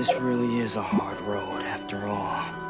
This really is a hard road, after all.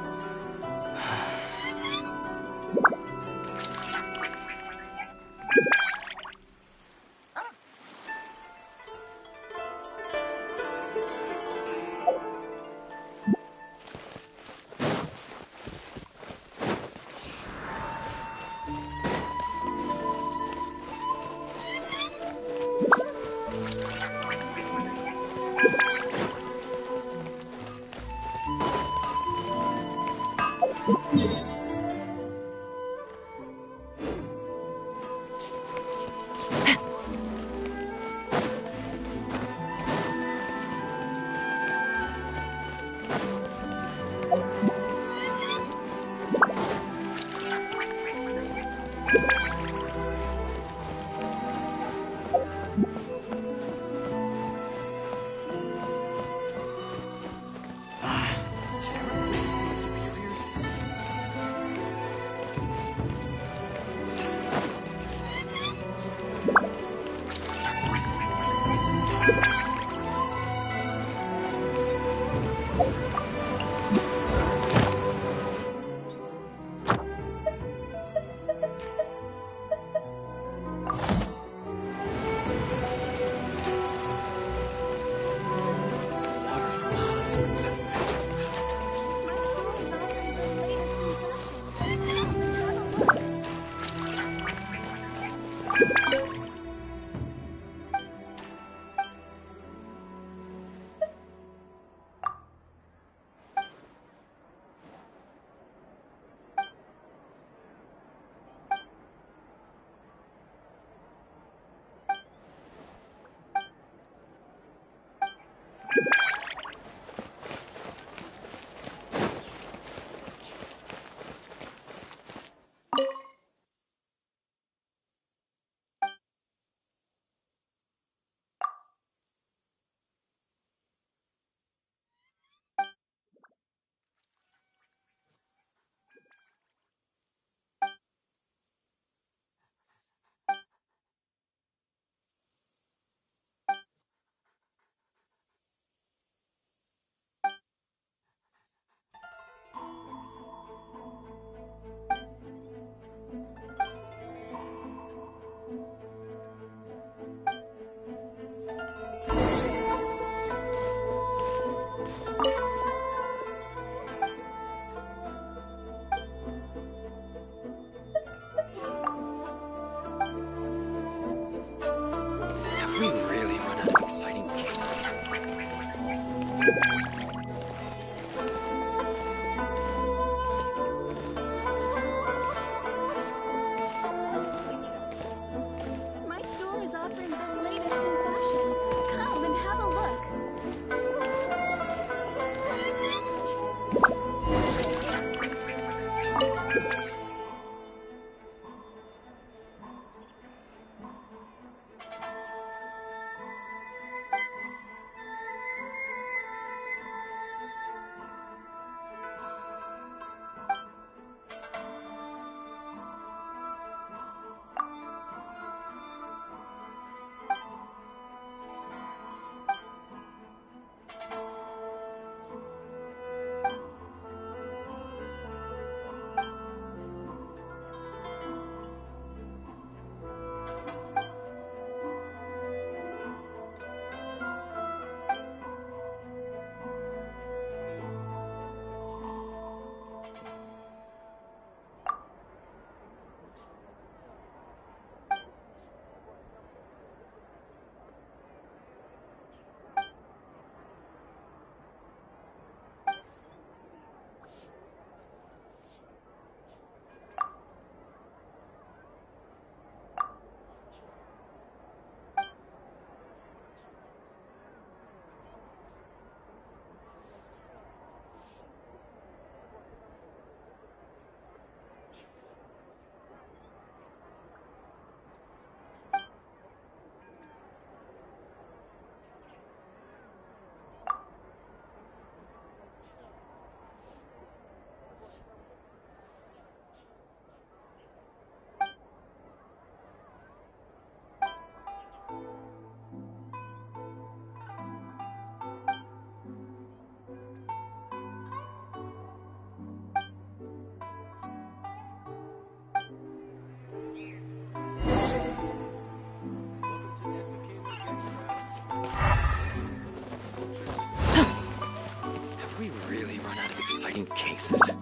hiding cases.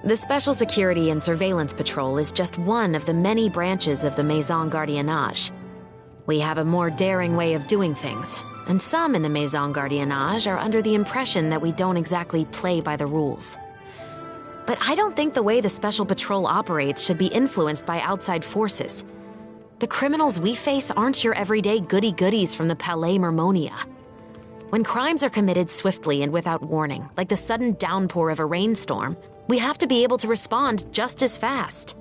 The Special Security and Surveillance Patrol is just one of the many branches of the Maison Gardiennage. We have a more daring way of doing things, and some in the Maison Gardiennage are under the impression that we don't exactly play by the rules. But I don't think the way the Special Patrol operates should be influenced by outside forces. The criminals we face aren't your everyday goody-goodies from the Palais Mermonia. When crimes are committed swiftly and without warning, like the sudden downpour of a rainstorm, we have to be able to respond just as fast.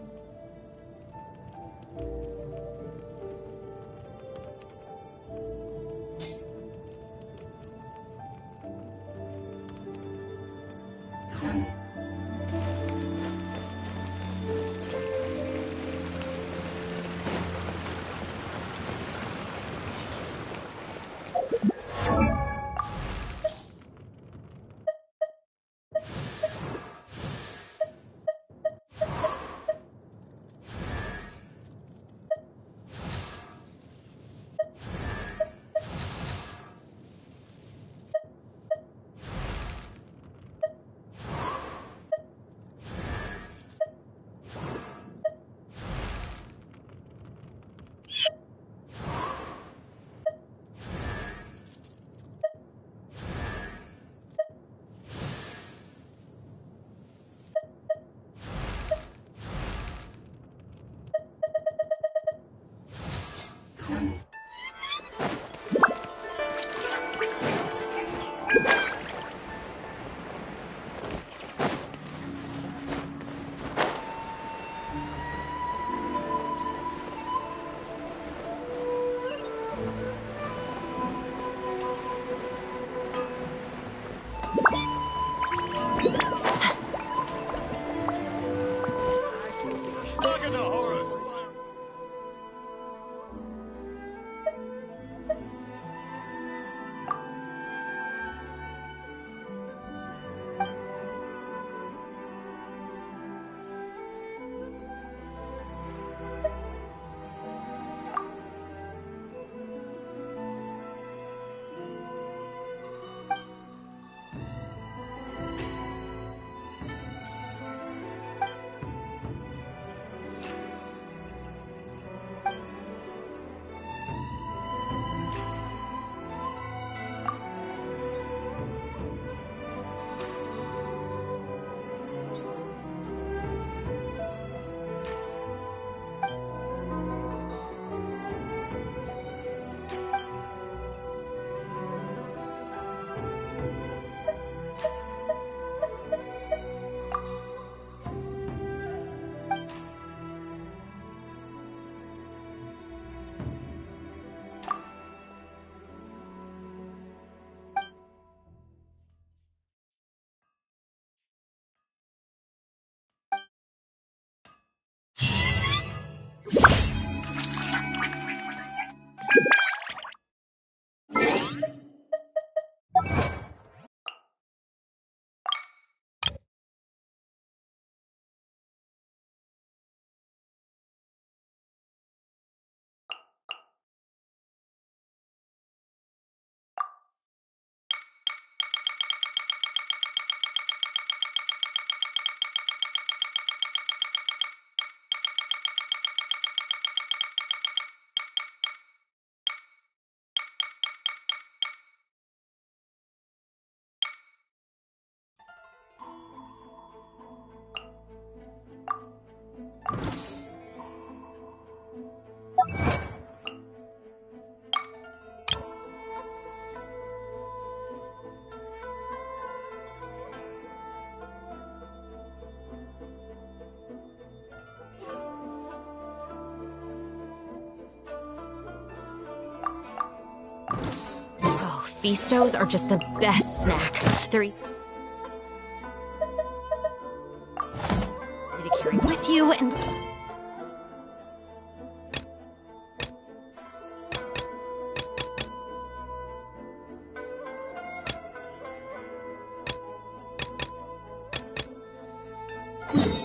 Oh, Feastos are just the best snack. They're easy to carry with you and...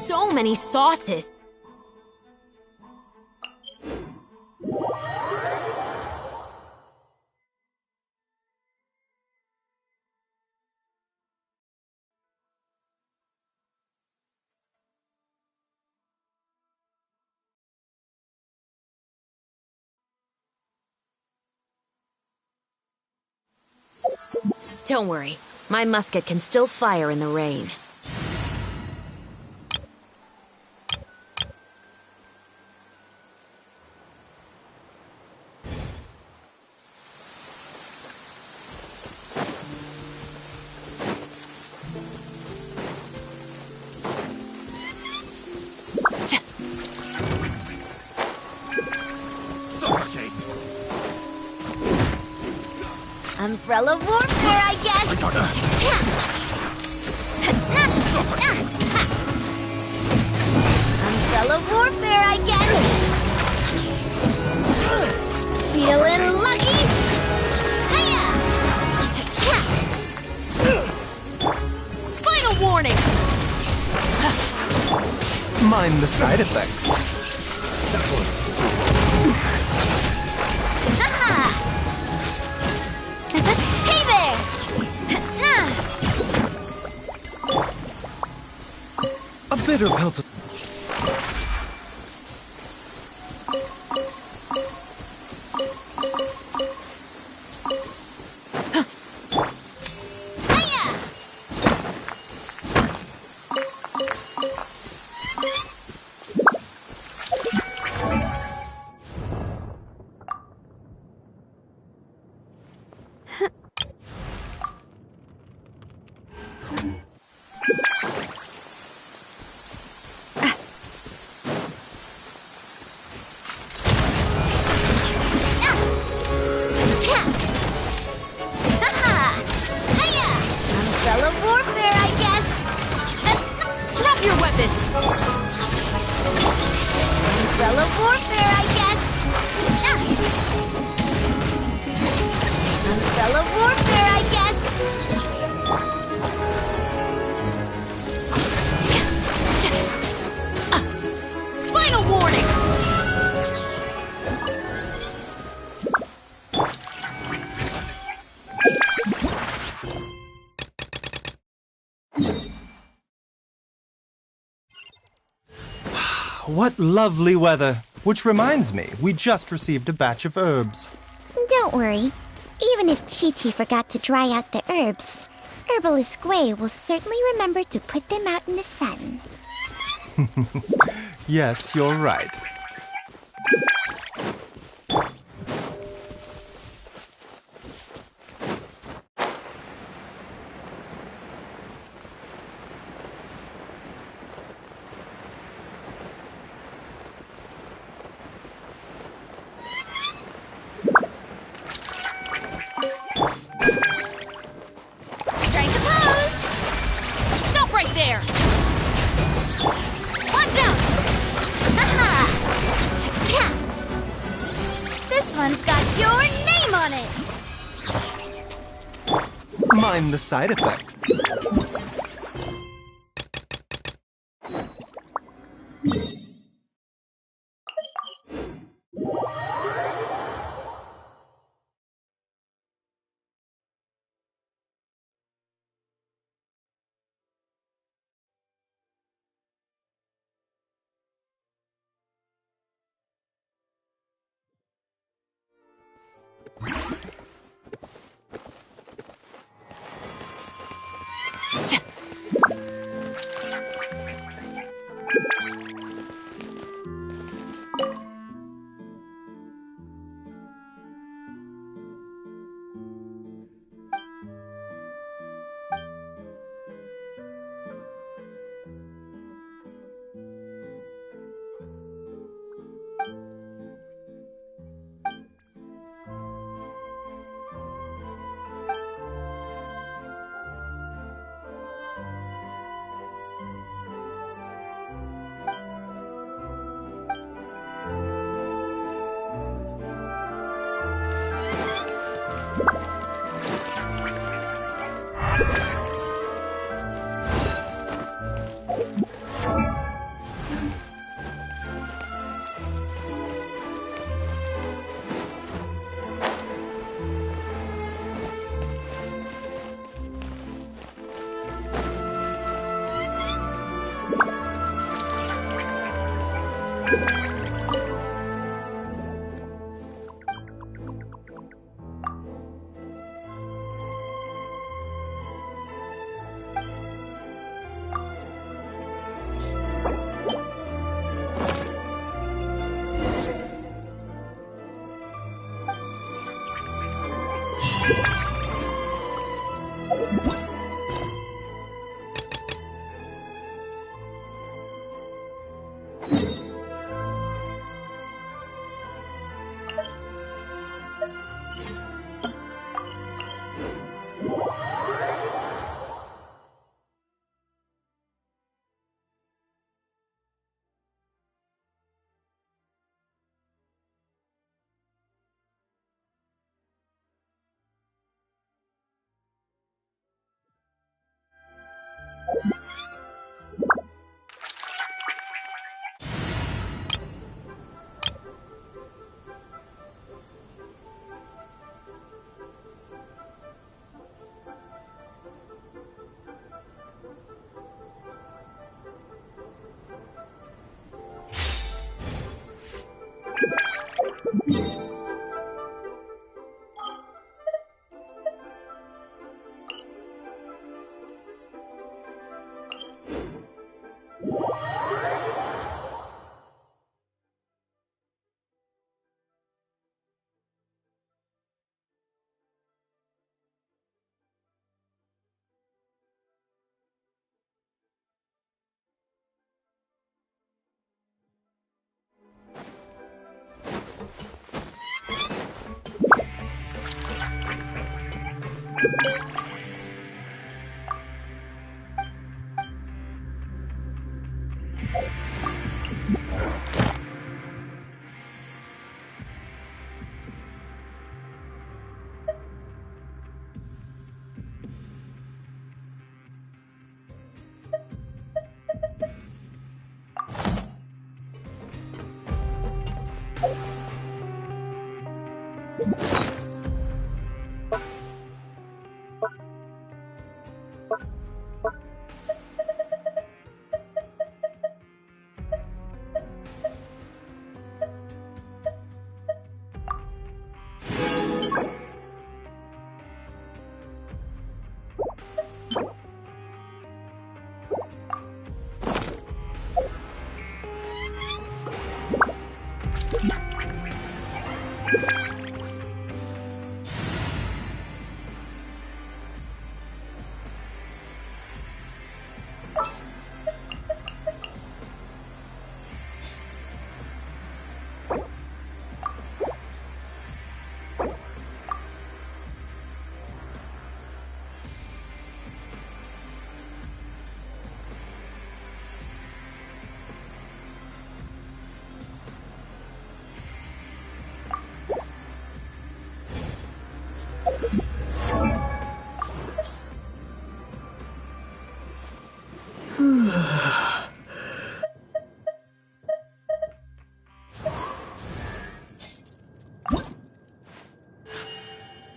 So many sauces. Don't worry, my musket can still fire in the rain. Umbrella warfare, I guess! Umbrella warfare, I guess! Feeling lucky? Hiya! Final warning! Mind the side effects. Hey there! A bitter pill to... Umbrella warfare, I guess. Drop your weapons! Umbrella warfare, I guess. Umbrella warfare, I guess. Final warning! What lovely weather. Which reminds me, we just received a batch of herbs. Don't worry. Even if Chi-Chi forgot to dry out the herbs, Herbalist Gui will certainly remember to put them out in the sun. Yes, you're right. Strike a pose! Stop right there! Watch out! This one's got your name on it! Mind the side effects.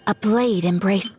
A blade embrace.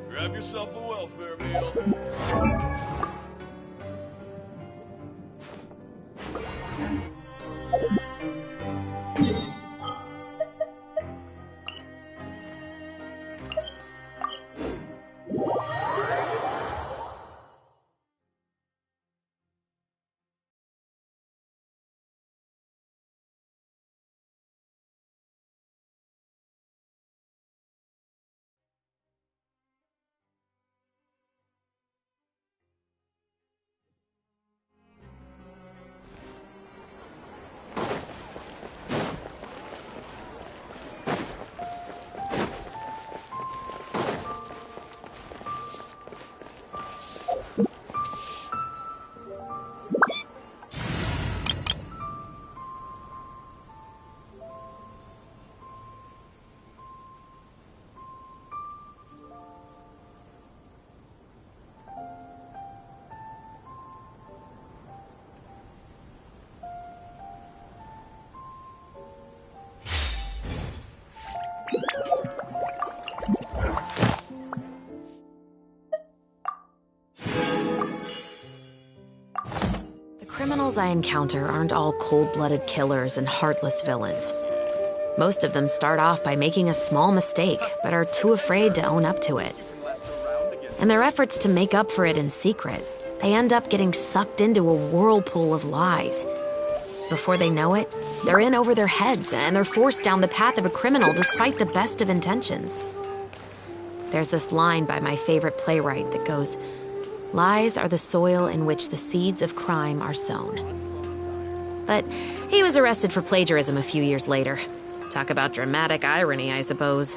Grab yourself a welfare meal. criminals I encounter aren't all cold-blooded killers and heartless villains. Most of them start off by making a small mistake, but are too afraid to own up to it. In their efforts to make up for it in secret, they end up getting sucked into a whirlpool of lies. Before they know it, they're in over their heads and they're forced down the path of a criminal despite the best of intentions. There's this line by my favorite playwright that goes, "Lies are the soil in which the seeds of crime are sown." But he was arrested for plagiarism a few years later. Talk about dramatic irony, I suppose.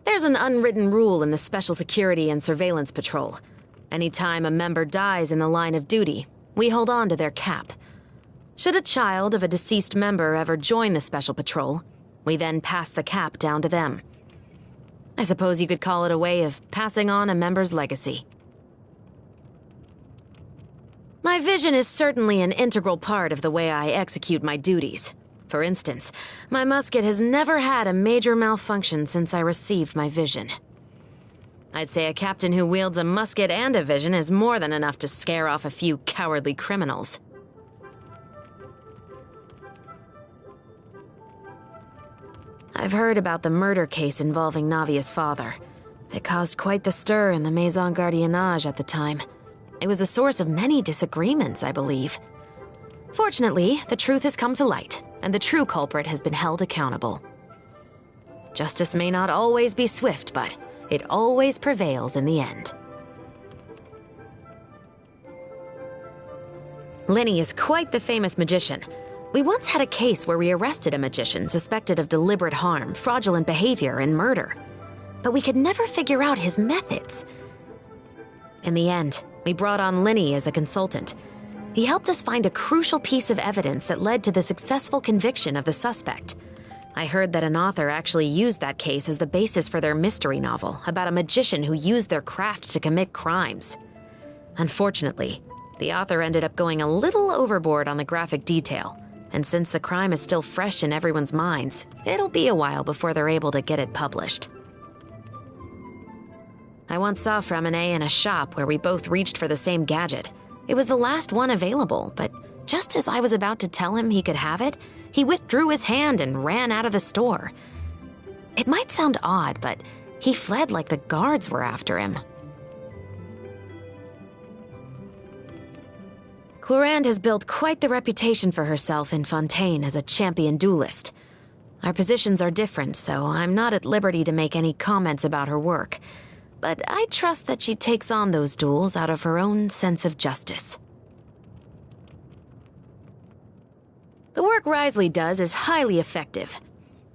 There's an unwritten rule in the Special Security and Surveillance Patrol. Anytime a member dies in the line of duty, we hold on to their cap. Should a child of a deceased member ever join the Special Patrol, we then pass the cap down to them. I suppose you could call it a way of passing on a member's legacy. My vision is certainly an integral part of the way I execute my duties. For instance, my musket has never had a major malfunction since I received my vision. I'd say a captain who wields a musket and a vision is more than enough to scare off a few cowardly criminals. I've heard about the murder case involving Navia's father. It caused quite the stir in the Maison Gardiennage at the time. It was the source of many disagreements, I believe. Fortunately, the truth has come to light, and the true culprit has been held accountable. Justice may not always be swift, but it always prevails in the end. Lenny is quite the famous magician. We once had a case where we arrested a magician suspected of deliberate harm, fraudulent behavior, and murder. But we could never figure out his methods. In the end, we brought on Lenny as a consultant. He helped us find a crucial piece of evidence that led to the successful conviction of the suspect. I heard that an author actually used that case as the basis for their mystery novel about a magician who used their craft to commit crimes. Unfortunately, the author ended up going a little overboard on the graphic detail, and since the crime is still fresh in everyone's minds, it'll be a while before they're able to get it published. I once saw Framine in a shop where we both reached for the same gadget. It was the last one available, but just as I was about to tell him he could have it, he withdrew his hand and ran out of the store. It might sound odd, but he fled like the guards were after him. Clorand has built quite the reputation for herself in Fontaine as a champion duelist. Our positions are different, so I'm not at liberty to make any comments about her work. But I trust that she takes on those duels out of her own sense of justice. The work Risley does is highly effective.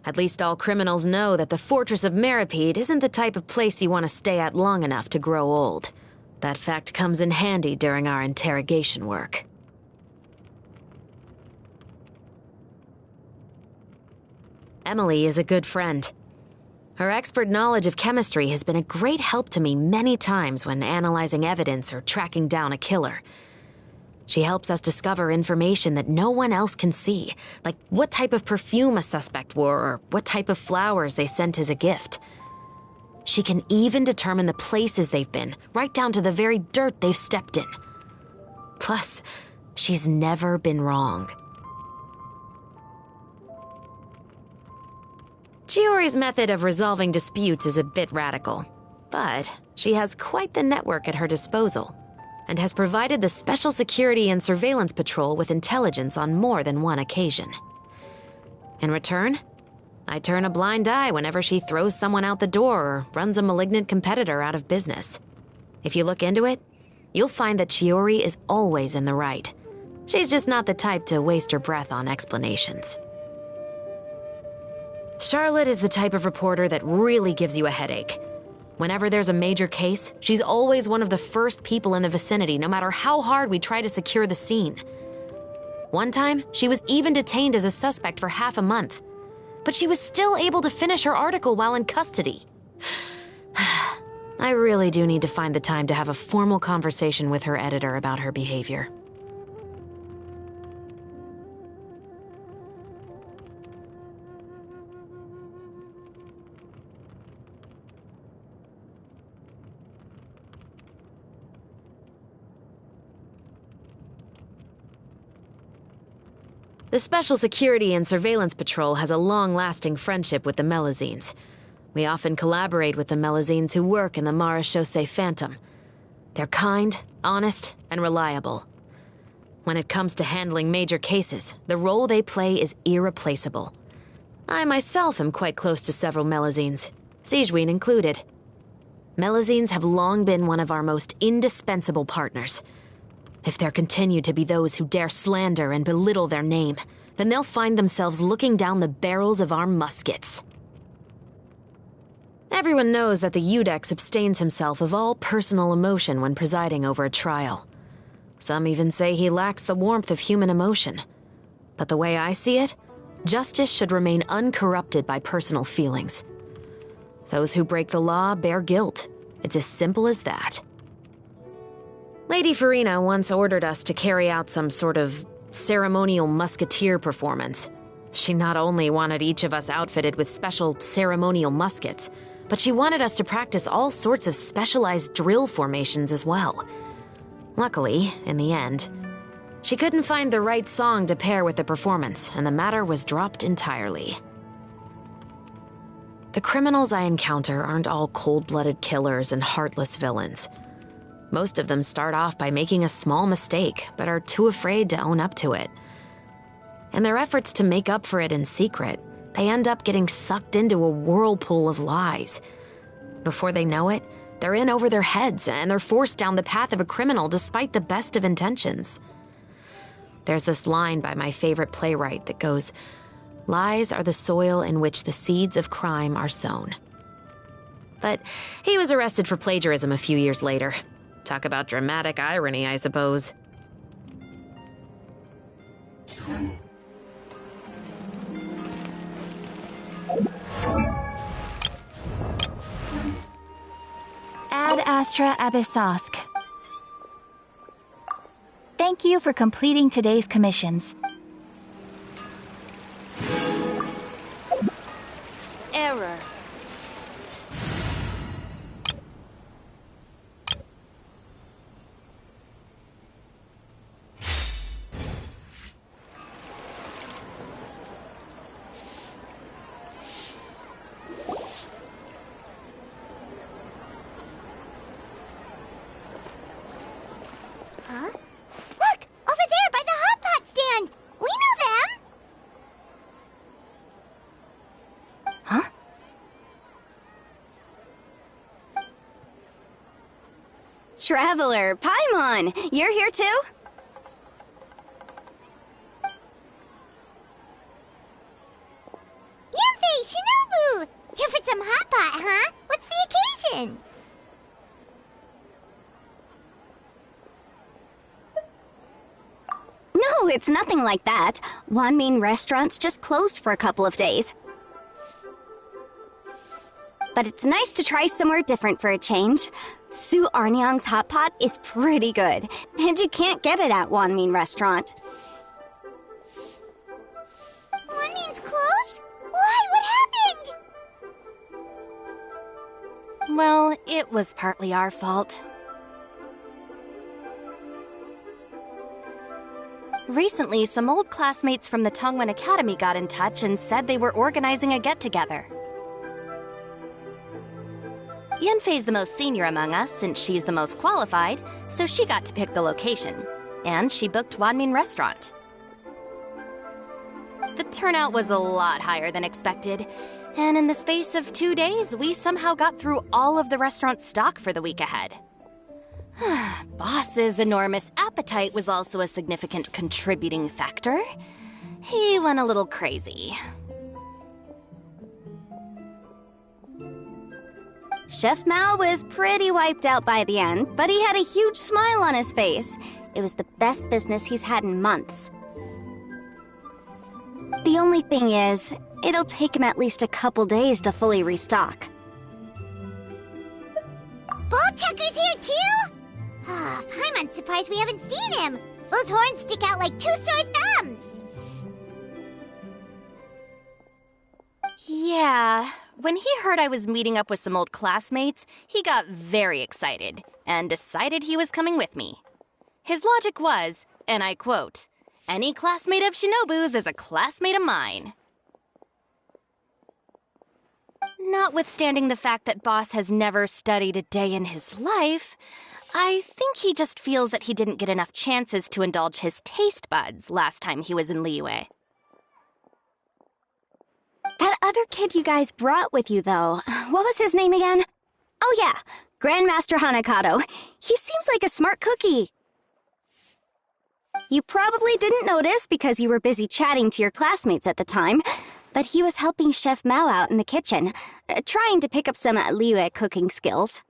At least all criminals know that the Fortress of Meripede isn't the type of place you want to stay at long enough to grow old. That fact comes in handy during our interrogation work. Emily is a good friend. Her expert knowledge of chemistry has been a great help to me many times when analyzing evidence or tracking down a killer. She helps us discover information that no one else can see, like what type of perfume a suspect wore or what type of flowers they sent as a gift. She can even determine the places they've been, right down to the very dirt they've stepped in. Plus, she's never been wrong. Chiori's method of resolving disputes is a bit radical, but she has quite the network at her disposal, and has provided the Special Security and Surveillance Patrol with intelligence on more than one occasion. In return, I turn a blind eye whenever she throws someone out the door or runs a malignant competitor out of business. If you look into it, you'll find that Chiori is always in the right. She's just not the type to waste her breath on explanations. Charlotte is the type of reporter that really gives you a headache. Whenever there's a major case, she's always one of the first people in the vicinity, no matter how hard we try to secure the scene. One time, she was even detained as a suspect for half a month, but she was still able to finish her article while in custody. I really do need to find the time to have a formal conversation with her editor about her behavior. The Special Security and Surveillance Patrol has a long-lasting friendship with the Melazines. We often collaborate with the Melazines who work in the Marechaussee Phantom. They're kind, honest, and reliable. When it comes to handling major cases, the role they play is irreplaceable. I myself am quite close to several Melazines, Sigewinne included. Melazines have long been one of our most indispensable partners. If there continue to be those who dare slander and belittle their name, then they'll find themselves looking down the barrels of our muskets. Everyone knows that the Iudex abstains himself of all personal emotion when presiding over a trial. Some even say he lacks the warmth of human emotion. But the way I see it, justice should remain uncorrupted by personal feelings. Those who break the law bear guilt. It's as simple as that. Lady Farina once ordered us to carry out some sort of ceremonial musketeer performance. She not only wanted each of us outfitted with special ceremonial muskets, but she wanted us to practice all sorts of specialized drill formations as well. Luckily, in the end, she couldn't find the right song to pair with the performance, and the matter was dropped entirely. The criminals I encounter aren't all cold-blooded killers and heartless villains. Most of them start off by making a small mistake, but are too afraid to own up to it. In their efforts to make up for it in secret, they end up getting sucked into a whirlpool of lies. Before they know it, they're in over their heads, and they're forced down the path of a criminal despite the best of intentions. There's this line by my favorite playwright that goes, "Lies are the soil in which the seeds of crime are sown." But he was arrested for plagiarism a few years later. Talk about dramatic irony, I suppose. Ad Astra Abyssosk. Thank you for completing today's commissions. Error. Huh? Look! Over there by the hot pot stand! We know them! Huh? Traveler, Paimon, you're here too? Yanfei, Shinobu! Here for some hot pot, huh? What's the occasion? No, it's nothing like that. Wanmin restaurant's just closed for a couple of days. But it's nice to try somewhere different for a change. Su Arnyang's hot pot is pretty good, and you can't get it at Wanmin restaurant. Wanmin's closed? Why? What happened? Well, it was partly our fault. Recently, some old classmates from the Tongwen Academy got in touch and said they were organizing a get-together. Yanfei's the most senior among us, since she's the most qualified, so she got to pick the location. And she booked Wanmin Restaurant. The turnout was a lot higher than expected, and in the space of 2 days, we somehow got through all of the restaurant's stock for the week ahead. Boss's enormous appetite was also a significant contributing factor. He went a little crazy. Chef Mao was pretty wiped out by the end, but he had a huge smile on his face. It was the best business he's had in months. The only thing is, it'll take him at least a couple days to fully restock. Bullchucker's here too? Paimon's surprised we haven't seen him. Those horns stick out like two sore thumbs. Yeah, when he heard I was meeting up with some old classmates, he got very excited and decided he was coming with me. His logic was, and I quote, "Any classmate of Shinobu's is a classmate of mine." Notwithstanding the fact that Boss has never studied a day in his life, I think he just feels that he didn't get enough chances to indulge his taste buds last time he was in Liyue. That other kid you guys brought with you, though, what was his name again? Oh yeah, Grandmaster Hanakato. He seems like a smart cookie. You probably didn't notice because you were busy chatting to your classmates at the time, but he was helping Chef Mao out in the kitchen, trying to pick up some Liyue cooking skills.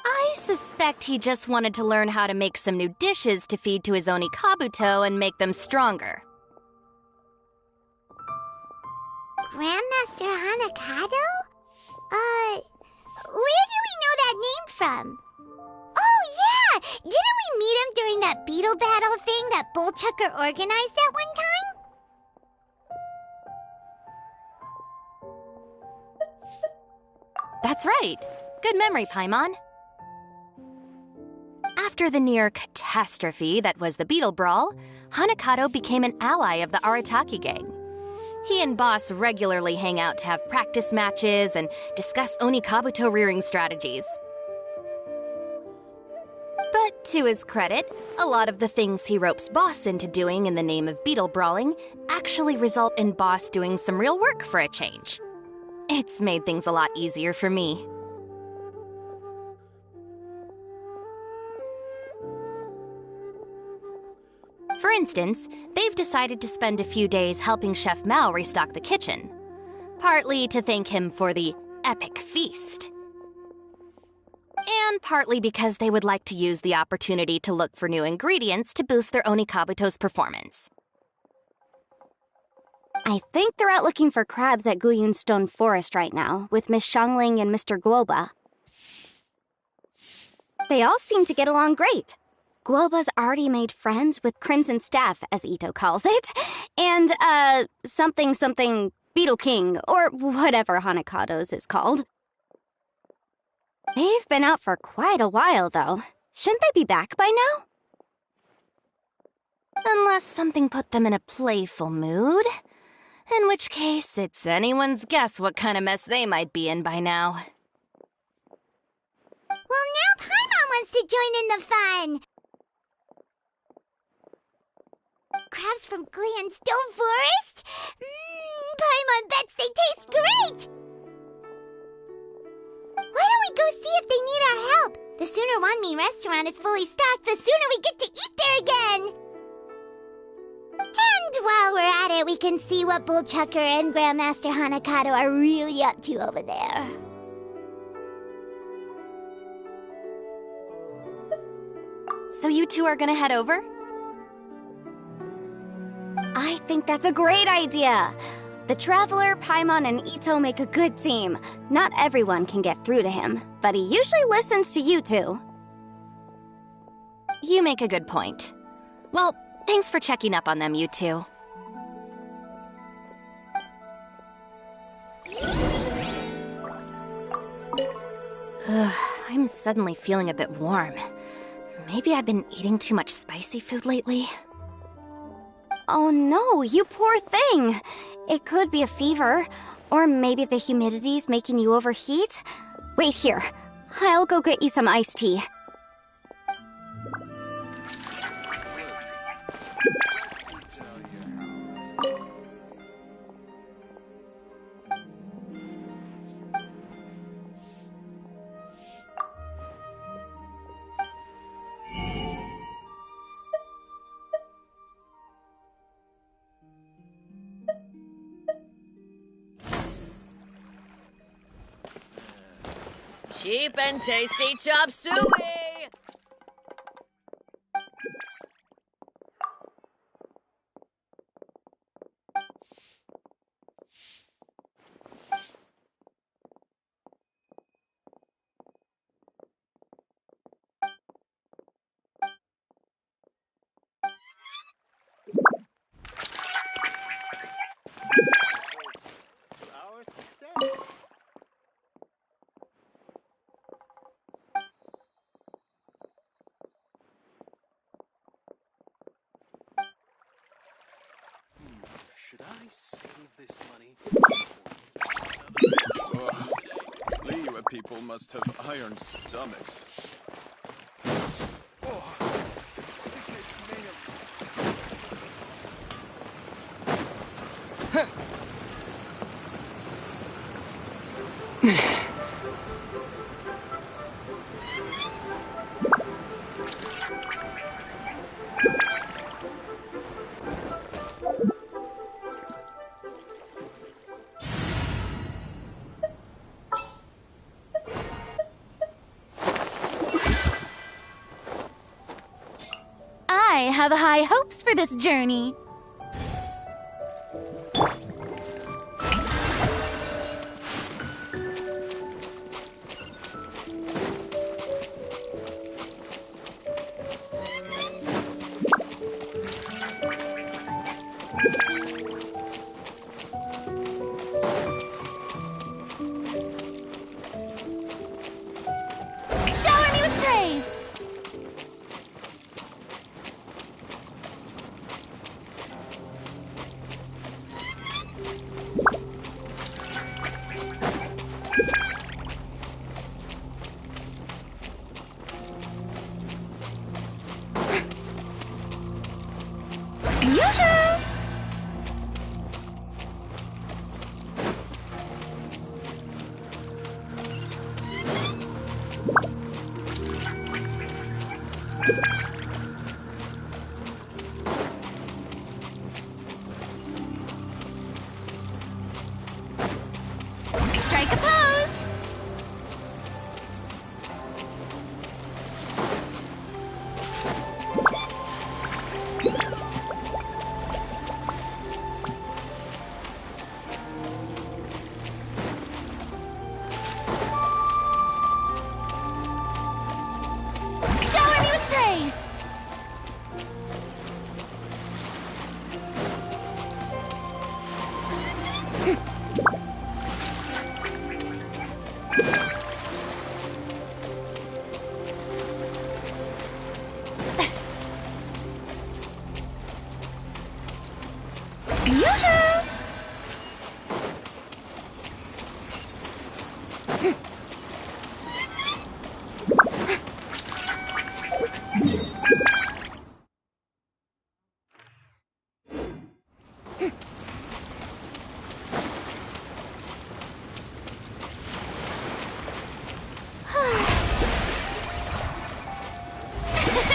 I suspect he just wanted to learn how to make some new dishes to feed to his Oni Kabuto and make them stronger. Grandmaster Hanakato? Where do we know that name from? Oh, yeah! Didn't we meet him during that beetle battle thing that Bullchucker organized at one time? That's right. Good memory, Paimon. After the near catastrophe that was the Beetle Brawl, Hanakato became an ally of the Arataki gang. He and Boss regularly hang out to have practice matches and discuss Oni Kabuto rearing strategies. But to his credit, a lot of the things he ropes Boss into doing in the name of beetle brawling actually result in Boss doing some real work for a change. It's made things a lot easier for me. For instance, they've decided to spend a few days helping Chef Mao restock the kitchen, partly to thank him for the epic feast, and partly because they would like to use the opportunity to look for new ingredients to boost their Oni Kabuto's performance. I think they're out looking for crabs at Guyun Stone Forest right now, with Miss Shangling and Mr. Guoba. They all seem to get along great. Guoba's already made friends with Crimson Staff, as Ito calls it, and, something Beetle King, or whatever Hanakado's is called. They've been out for quite a while, though. Shouldn't they be back by now? Unless something put them in a playful mood. In which case, it's anyone's guess what kind of mess they might be in by now. Well, now Paimon wants to join in the fun! Crabs from Guyun Stone Forest? Paimon bets they taste great! Why don't we go see if they need our help? The sooner Wanmi restaurant is fully stocked, the sooner we get to eat there again! And while we're at it, we can see what Bullchucker and Grandmaster Hanakado are really up to over there. So you two are gonna head over? I think that's a great idea. The Traveler, Paimon, and Ito make a good team. Not everyone can get through to him, but he usually listens to you two. You make a good point. Well, thanks for checking up on them, you two. I'm suddenly feeling a bit warm. Maybe I've been eating too much spicy food lately. Oh no, you poor thing! It could be a fever, or maybe the humidity's making you overheat. Wait here, I'll go get you some iced tea. Cheap and tasty chop suey! Our success. Should I save this money? Liyue people must have iron stomachs. I have high hopes for this journey. Shower me with praise! Yoo-hoo! Strike a pose!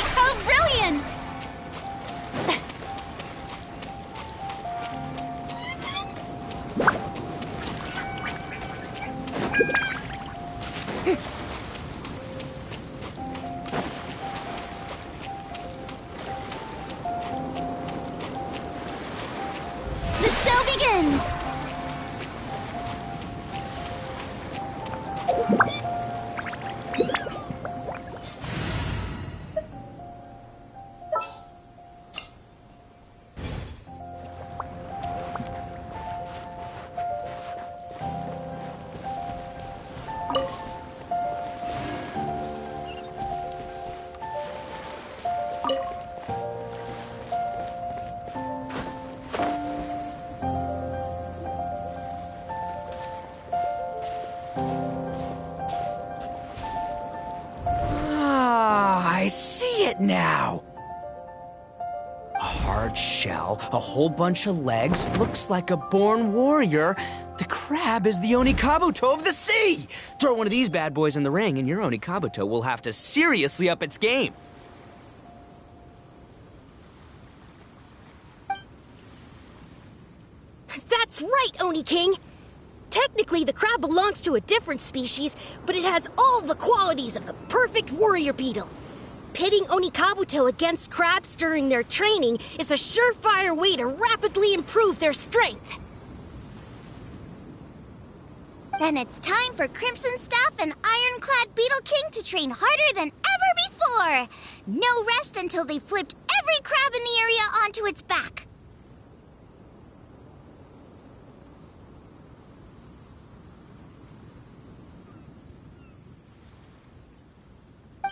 How brilliant! The show begins! I see it now! A hard shell, a whole bunch of legs, looks like a born warrior. The crab is the Onikabuto of the sea! Throw one of these bad boys in the ring and your Onikabuto will have to seriously up its game. That's right, Oni King! Technically, the crab belongs to a different species, but it has all the qualities of the perfect warrior beetle. Pitting Onikabuto against crabs during their training is a surefire way to rapidly improve their strength. Then it's time for Crimson Staff and Ironclad Beetle King to train harder than ever before. No rest until they flipped every crab in the area onto its back.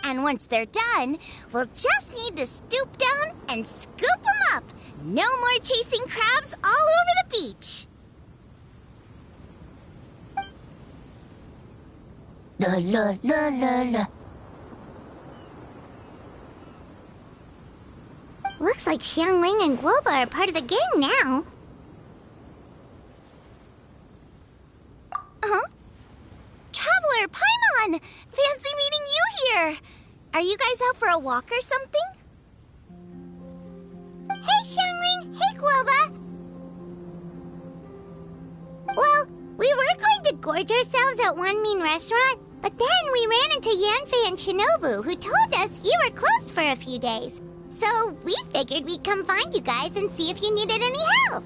And once they're done, we'll just need to stoop down and scoop them up. No more chasing crabs all over the beach. La la la la la. Looks like Xiangling and Guoba are part of the gang now. Huh? Traveler, Paimon! Fancy meeting you here! Are you guys out for a walk or something? Hey, Xiangling! Hey, Guoba! Well, we were going to gorge ourselves at one mean restaurant, but then we ran into Yanfei and Shinobu, who told us you were closed for a few days. So we figured we'd come find you guys and see if you needed any help.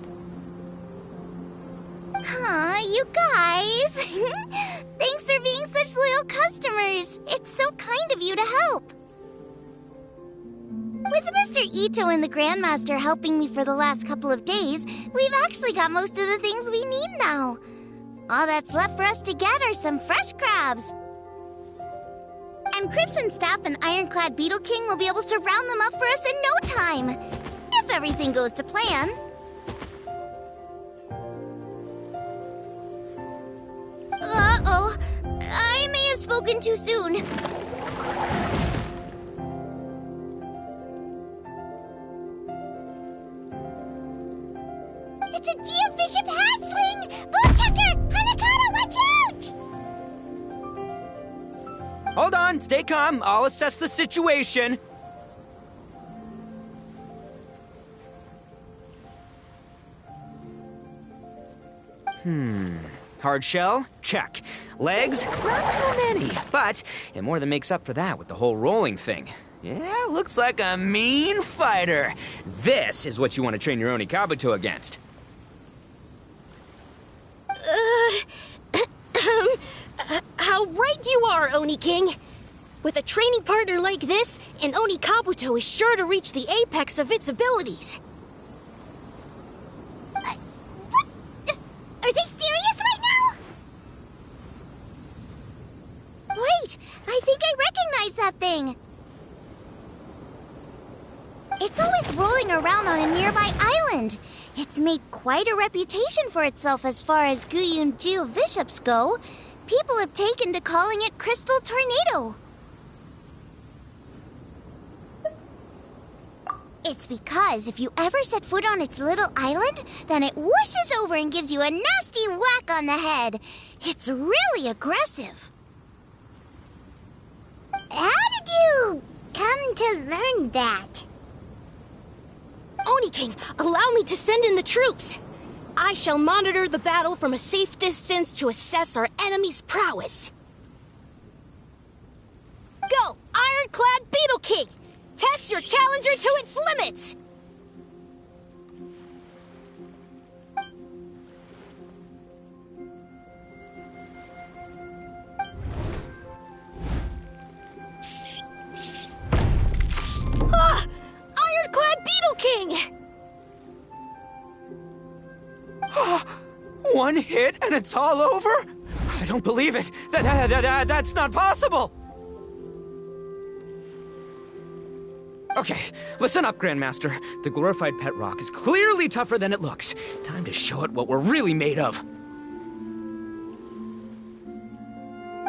Aw, you guys! Thanks for being such loyal customers! It's so kind of you to help! With Mr. Ito and the Grandmaster helping me for the last couple of days, we've actually got most of the things we need now. All that's left for us to get are some fresh crabs. And Crimson Staff and Ironclad Beetle King will be able to round them up for us in no time. If everything goes to plan. Uh-oh. I may have spoken too soon. It's a geofiship hatchling! Bullchucker! Hanakata, watch out! Hold on, stay calm. I'll assess the situation. Hard shell? Check. Legs? Not too many, but it more than makes up for that with the whole rolling thing. Yeah, looks like a mean fighter. This is what you want to train your Onikabuto against. How right you are, Oni King! With a training partner like this, an Onikabuto is sure to reach the apex of its abilities. What? Are they serious right now? Wait, I think I recognize that thing. It's always rolling around on a nearby island. It's made quite a reputation for itself as far as Guyun geoviships go. People have taken to calling it Crystal Tornado. It's because if you ever set foot on its little island, then it whooshes over and gives you a nasty whack on the head. It's really aggressive. How did you come to learn that? Oni King, allow me to send in the troops. I shall monitor the battle from a safe distance to assess our enemy's prowess. Go, Ironclad Beetle King! Test your challenger to its limits! Ah! Ironclad Beetle King! One hit and it's all over? I don't believe it. That's not possible. Okay, listen up, Grandmaster. The glorified pet rock is clearly tougher than it looks. Time to show it what we're really made of.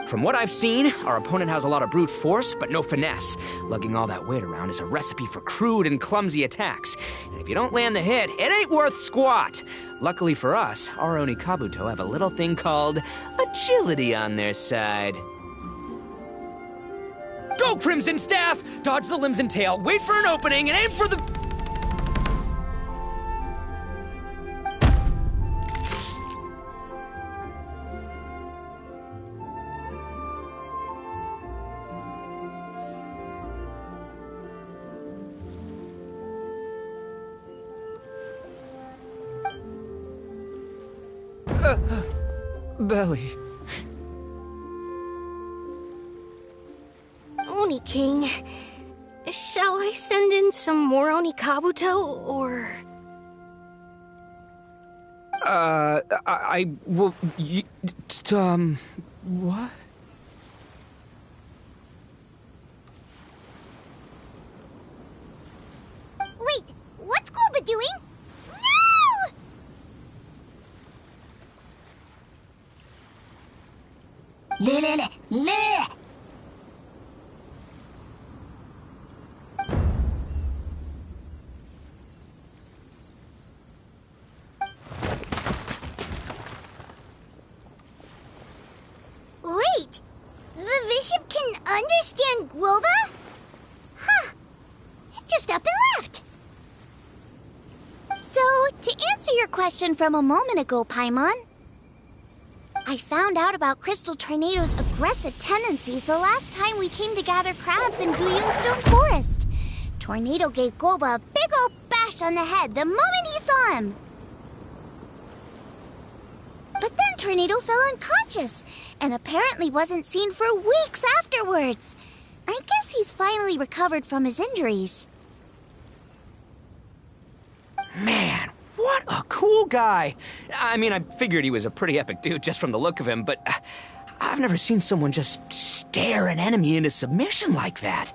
From what I've seen, our opponent has a lot of brute force, but no finesse. Lugging all that weight around is a recipe for crude and clumsy attacks. And if you don't land the hit, it ain't worth squat. Luckily for us, our Oni Kabuto have a little thing called agility on their side. Go, Crimson Staff! Dodge the limbs and tail, wait for an opening, and aim for the... Belly. Oni King, shall I send in some more Oni Kabuto, or...? What? Wait, what's Guoba doing? No! Wait! The bishop can understand Guoba? Huh. Just up and left. So, to answer your question from a moment ago, Paimon, I found out about Crystal Tornado's aggressive tendencies the last time we came to gather crabs in Guyungstone Forest. Tornado gave Guoba a big ol' bash on the head the moment he saw him. But then Tornado fell unconscious, and apparently wasn't seen for weeks afterwards. I guess he's finally recovered from his injuries. Man, what a cool guy. I mean, I figured he was a pretty epic dude just from the look of him, but I've never seen someone just stare an enemy into submission like that.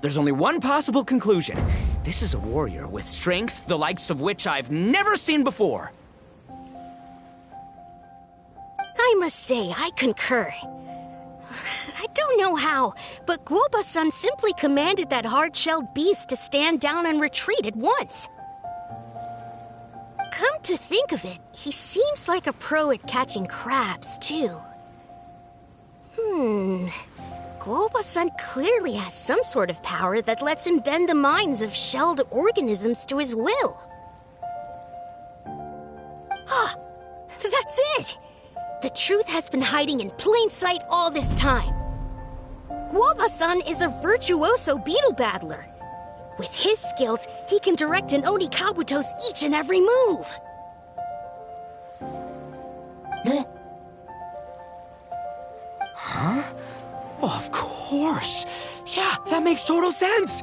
There's only one possible conclusion. This is a warrior with strength, the likes of which I've never seen before. I must say, I concur. I don't know how, but Guoba-san simply commanded that hard-shelled beast to stand down and retreat at once. Come to think of it, he seems like a pro at catching crabs, too. Guoba-san clearly has some sort of power that lets him bend the minds of shelled organisms to his will. Ah, that's it! The truth has been hiding in plain sight all this time. Guoba-san is a virtuoso beetle battler. With his skills, he can direct an Oni Kabuto's each and every move. Huh? Well, of course. Yeah, that makes total sense.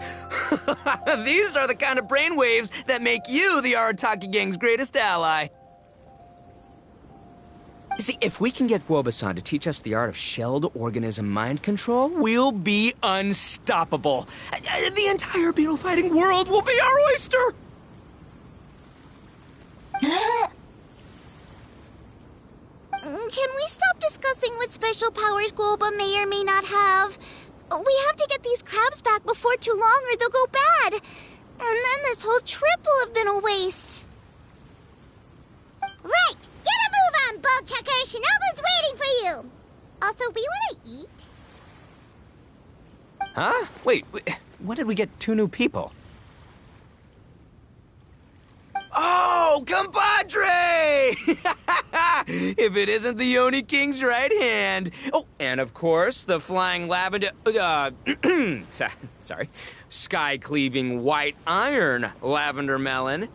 These are the kind of brainwaves that make you the Arataki gang's greatest ally. See, if we can get Guoba-san to teach us the art of shelled organism mind control, we'll be unstoppable. The entire beetle fighting world will be our oyster! Can we stop discussing what special powers Guoba may or may not have? We have to get these crabs back before too long or they'll go bad. And then this whole trip will have been a waste. Right! Get a move on, Bullchucker! Shinobu's waiting for you! Also, we want to eat. Huh? Wait, when did we get 2 new people? Oh, compadre! If it isn't the Oni King's right hand. Oh, and of course, the flying lavender... sorry. Sky-cleaving white iron lavender melon.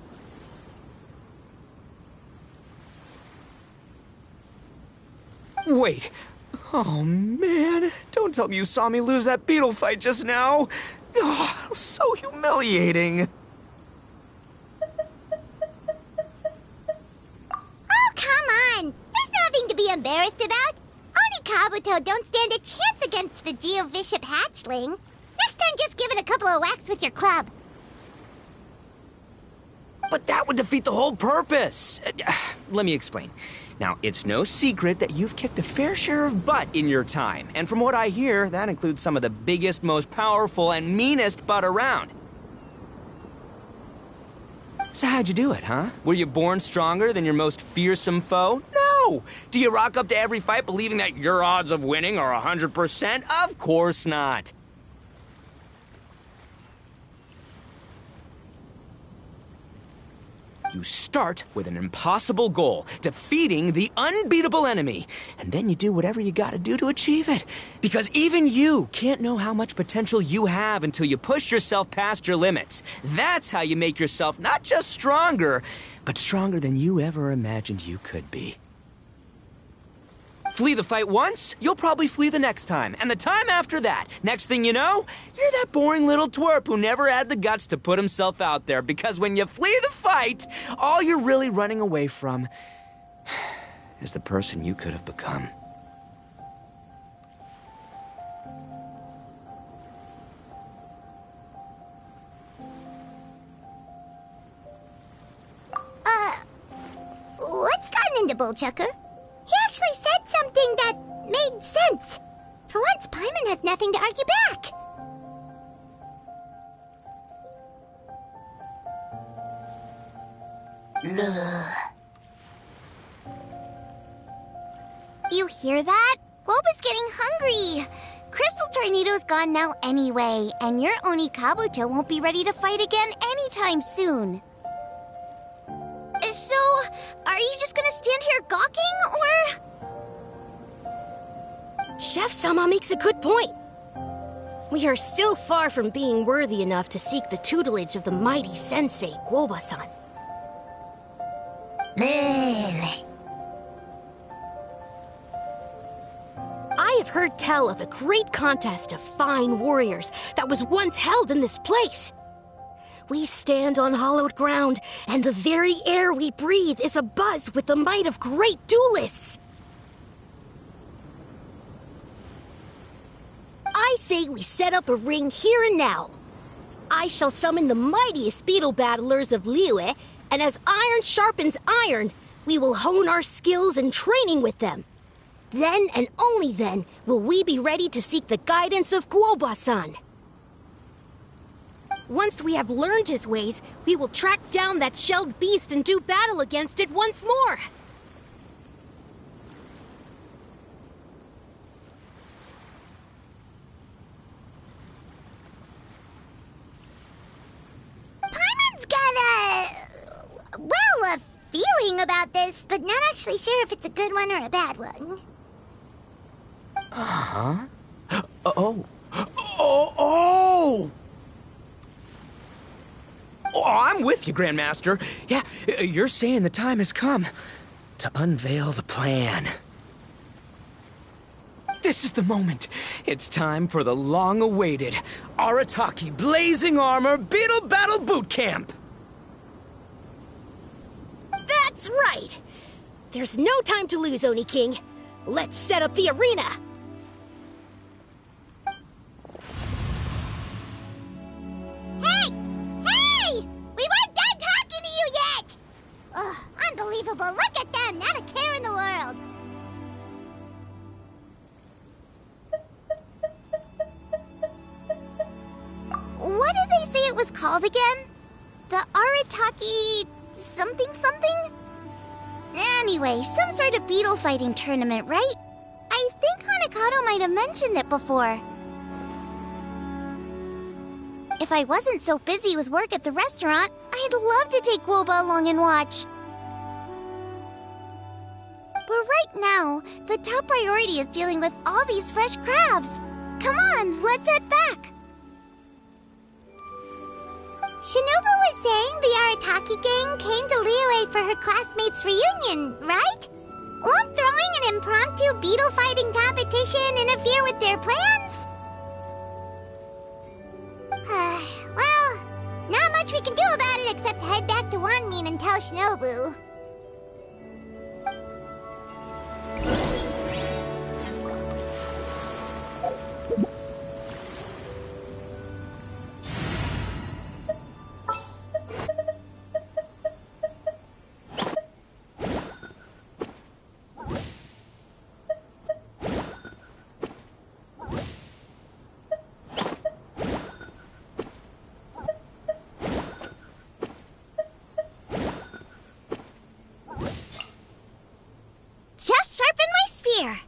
Wait. Oh, man. Don't tell me you saw me lose that beetle fight just now. Oh, so humiliating. Oh, come on! There's nothing to be embarrassed about. Oni Kabuto don't stand a chance against the Geovishap hatchling. Next time, just give it a couple of whacks with your club. But that would defeat the whole purpose. Let me explain. Now, it's no secret that you've kicked a fair share of butt in your time. And from what I hear, that includes some of the biggest, most powerful, and meanest butt around. So how'd you do it, huh? Were you born stronger than your most fearsome foe? No! Do you rock up to every fight believing that your odds of winning are 100%? Of course not. You start with an impossible goal, defeating the unbeatable enemy. And then you do whatever you gotta do to achieve it. Because even you can't know how much potential you have until you push yourself past your limits. That's how you make yourself not just stronger, but stronger than you ever imagined you could be. Flee the fight once, you'll probably flee the next time, and the time after that. Next thing you know, you're that boring little twerp who never had the guts to put himself out there, because when you flee the fight, all you're really running away from is the person you could have become. What's gotten into Bullchucker? He actually said something that made sense. For once, Paimon has nothing to argue back. You hear that? Woba's getting hungry. Crystal Tornado's gone now anyway, and your Oni Kabuto won't be ready to fight again anytime soon. So, are you just gonna stand here gawking, or...? Chef-sama makes a good point. We are still far from being worthy enough to seek the tutelage of the mighty sensei, Guoba-san. I have heard tell of a great contest of fine warriors that was once held in this place. We stand on hallowed ground, and the very air we breathe is abuzz with the might of great duelists. I say we set up a ring here and now. I shall summon the mightiest beetle battlers of Liyue, and as iron sharpens iron, we will hone our skills and training with them. Then and only then will we be ready to seek the guidance of Guoba-san. Once we have learned his ways, we will track down that shelled beast and do battle against it once more. Paimon's got a feeling about this, but not actually sure if it's a good one or a bad one. Uh-huh. Oh, I'm with you, Grandmaster. Yeah, you're saying the time has come to unveil the plan. This is the moment. It's time for the long-awaited Arataki Blazing Armor Beetle Battle Boot Camp. That's right! There's no time to lose, Oni King. Let's set up the arena! Hey! Hey! We weren't done talking to you yet! Ugh, unbelievable. Look at them! Not a care in the world. What did they say it was called again? The Arataki something something? Anyway, some sort of beetle fighting tournament, right? I think Hanakato might have mentioned it before. If I wasn't so busy with work at the restaurant, I'd love to take Guoba along and watch. But right now, the top priority is dealing with all these fresh crabs. Come on, let's head back. Shinobu was saying the Arataki gang came to Liyue for her classmates' reunion, right? Won't throwing an impromptu beetle fighting competition interfere with their plans? Well, not much we can do about it except head back to Wanmin and tell Shinobu. Just sharpen my spear.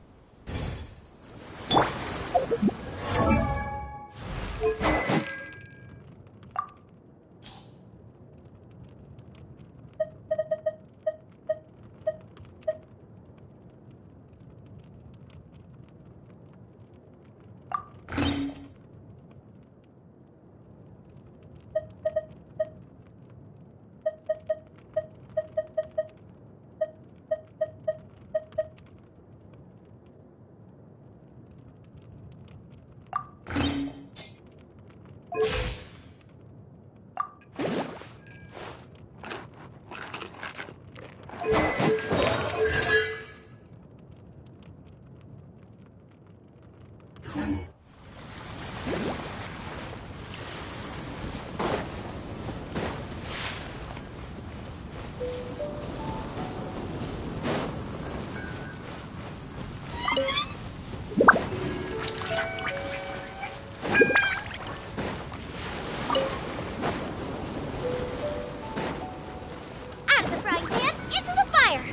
Out of the frying pan, into the fire.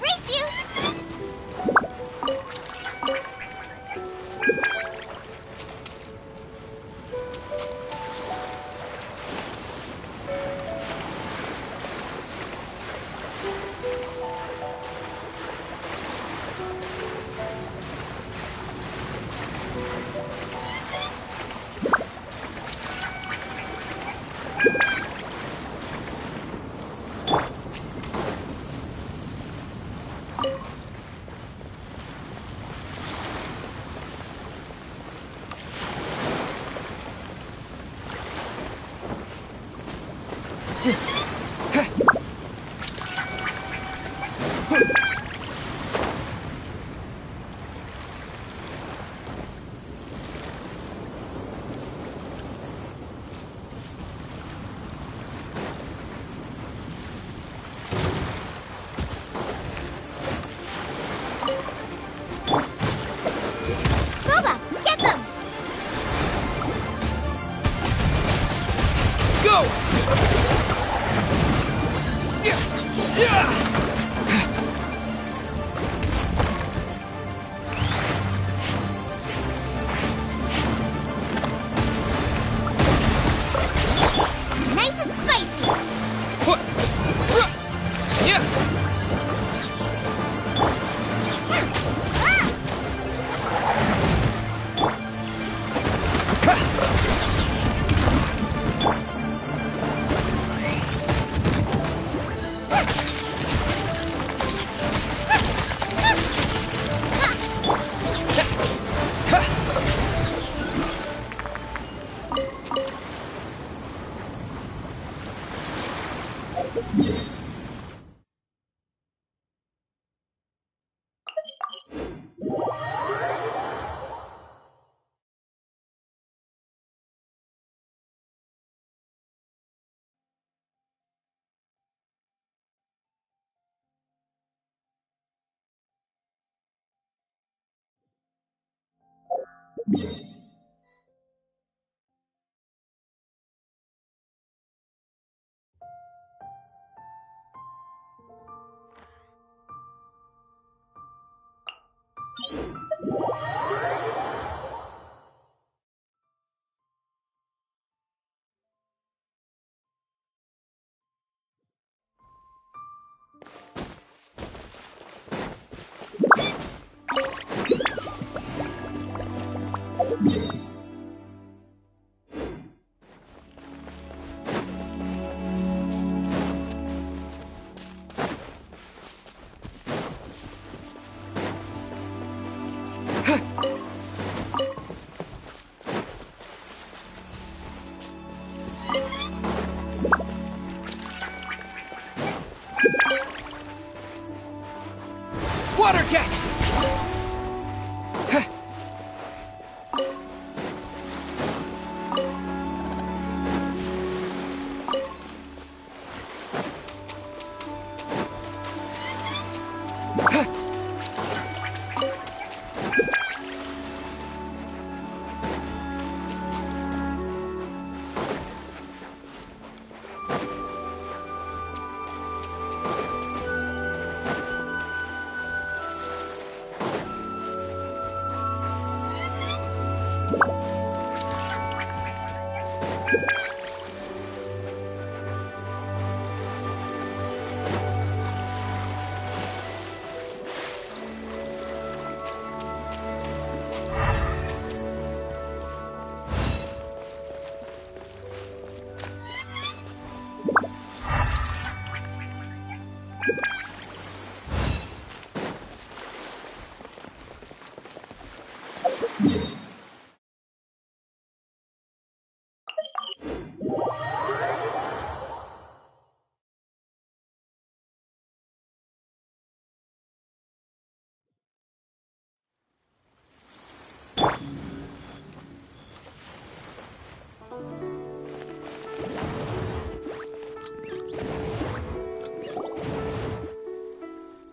Race you! Boba, get them! Go! Yeah! Nice and spicy. Yeah! Water jet!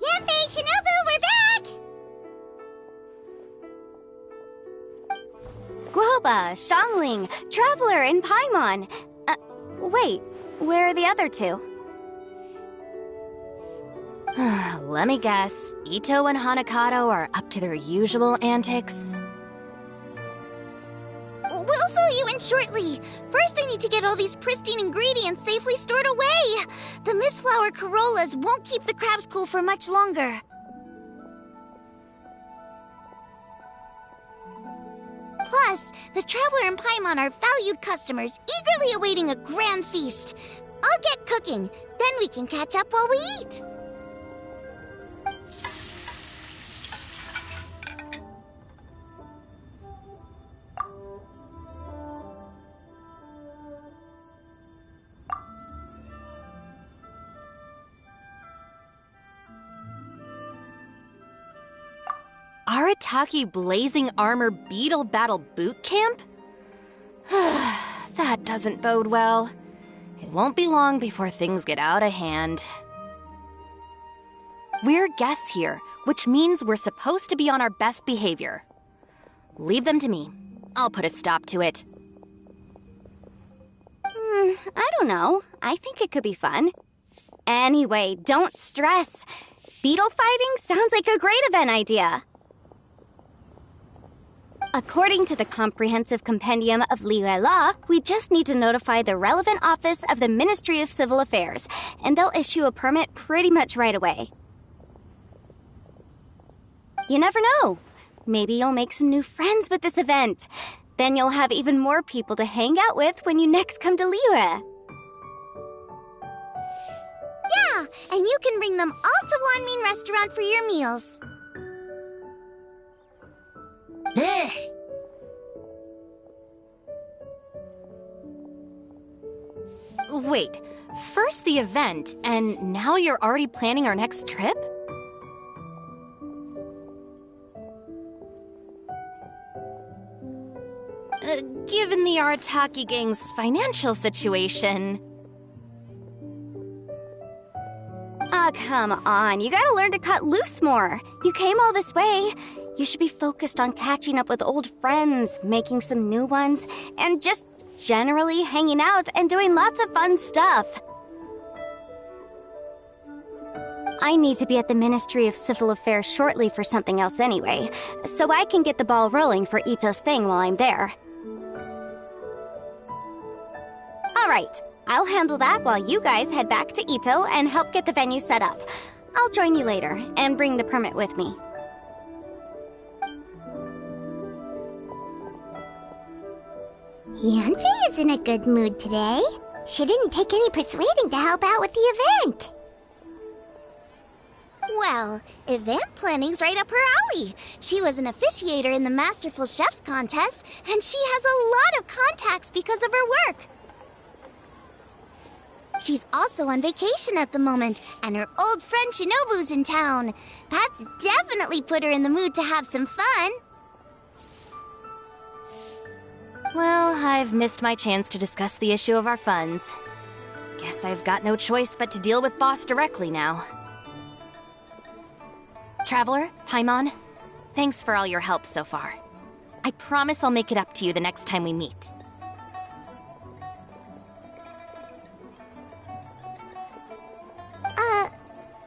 Yanbei, Shinobu, we're back! Guoba, Xiangling, Traveler, and Paimon. Wait, where are the other two? Let me guess, Ito and Hanakado are up to their usual antics? We'll fill you in shortly. First, I need to get all these pristine ingredients safely stored away. The mistflower corollas won't keep the crabs cool for much longer. Plus, the Traveler and Paimon are valued customers, eagerly awaiting a grand feast. I'll get cooking, then we can catch up while we eat. Arataki Blazing Armor Beetle Battle Boot Camp? That doesn't bode well. It won't be long before things get out of hand. We're guests here, which means we're supposed to be on our best behavior. Leave them to me. I'll put a stop to it. I don't know. I think it could be fun. Anyway, don't stress. Beetle fighting sounds like a great event idea. According to the Comprehensive Compendium of Liyue Law, we just need to notify the relevant office of the Ministry of Civil Affairs, and they'll issue a permit pretty much right away. You never know. Maybe you'll make some new friends with this event. Then you'll have even more people to hang out with when you next come to Liyue. Yeah, and you can bring them all to Wanmin Restaurant for your meals. Wait, first the event, and now you're already planning our next trip? Given the Arataki gang's financial situation... Come on. You gotta learn to cut loose more. You came all this way. You should be focused on catching up with old friends, making some new ones, and just generally hanging out and doing lots of fun stuff. I need to be at the Ministry of Civil Affairs shortly for something else anyway, so I can get the ball rolling for Ito's thing while I'm there. Alright, I'll handle that while you guys head back to Ito and help get the venue set up. I'll join you later, and bring the permit with me. Yanfei is in a good mood today. She didn't take any persuading to help out with the event. Well, event planning's right up her alley. She was an officiator in the Masterful Chefs contest, and she has a lot of contacts because of her work. She's also on vacation at the moment, and her old friend Shinobu's in town. That's definitely put her in the mood to have some fun. Well, I've missed my chance to discuss the issue of our funds. Guess I've got no choice but to deal with Boss directly now. Traveler, Paimon, thanks for all your help so far. I promise I'll make it up to you the next time we meet.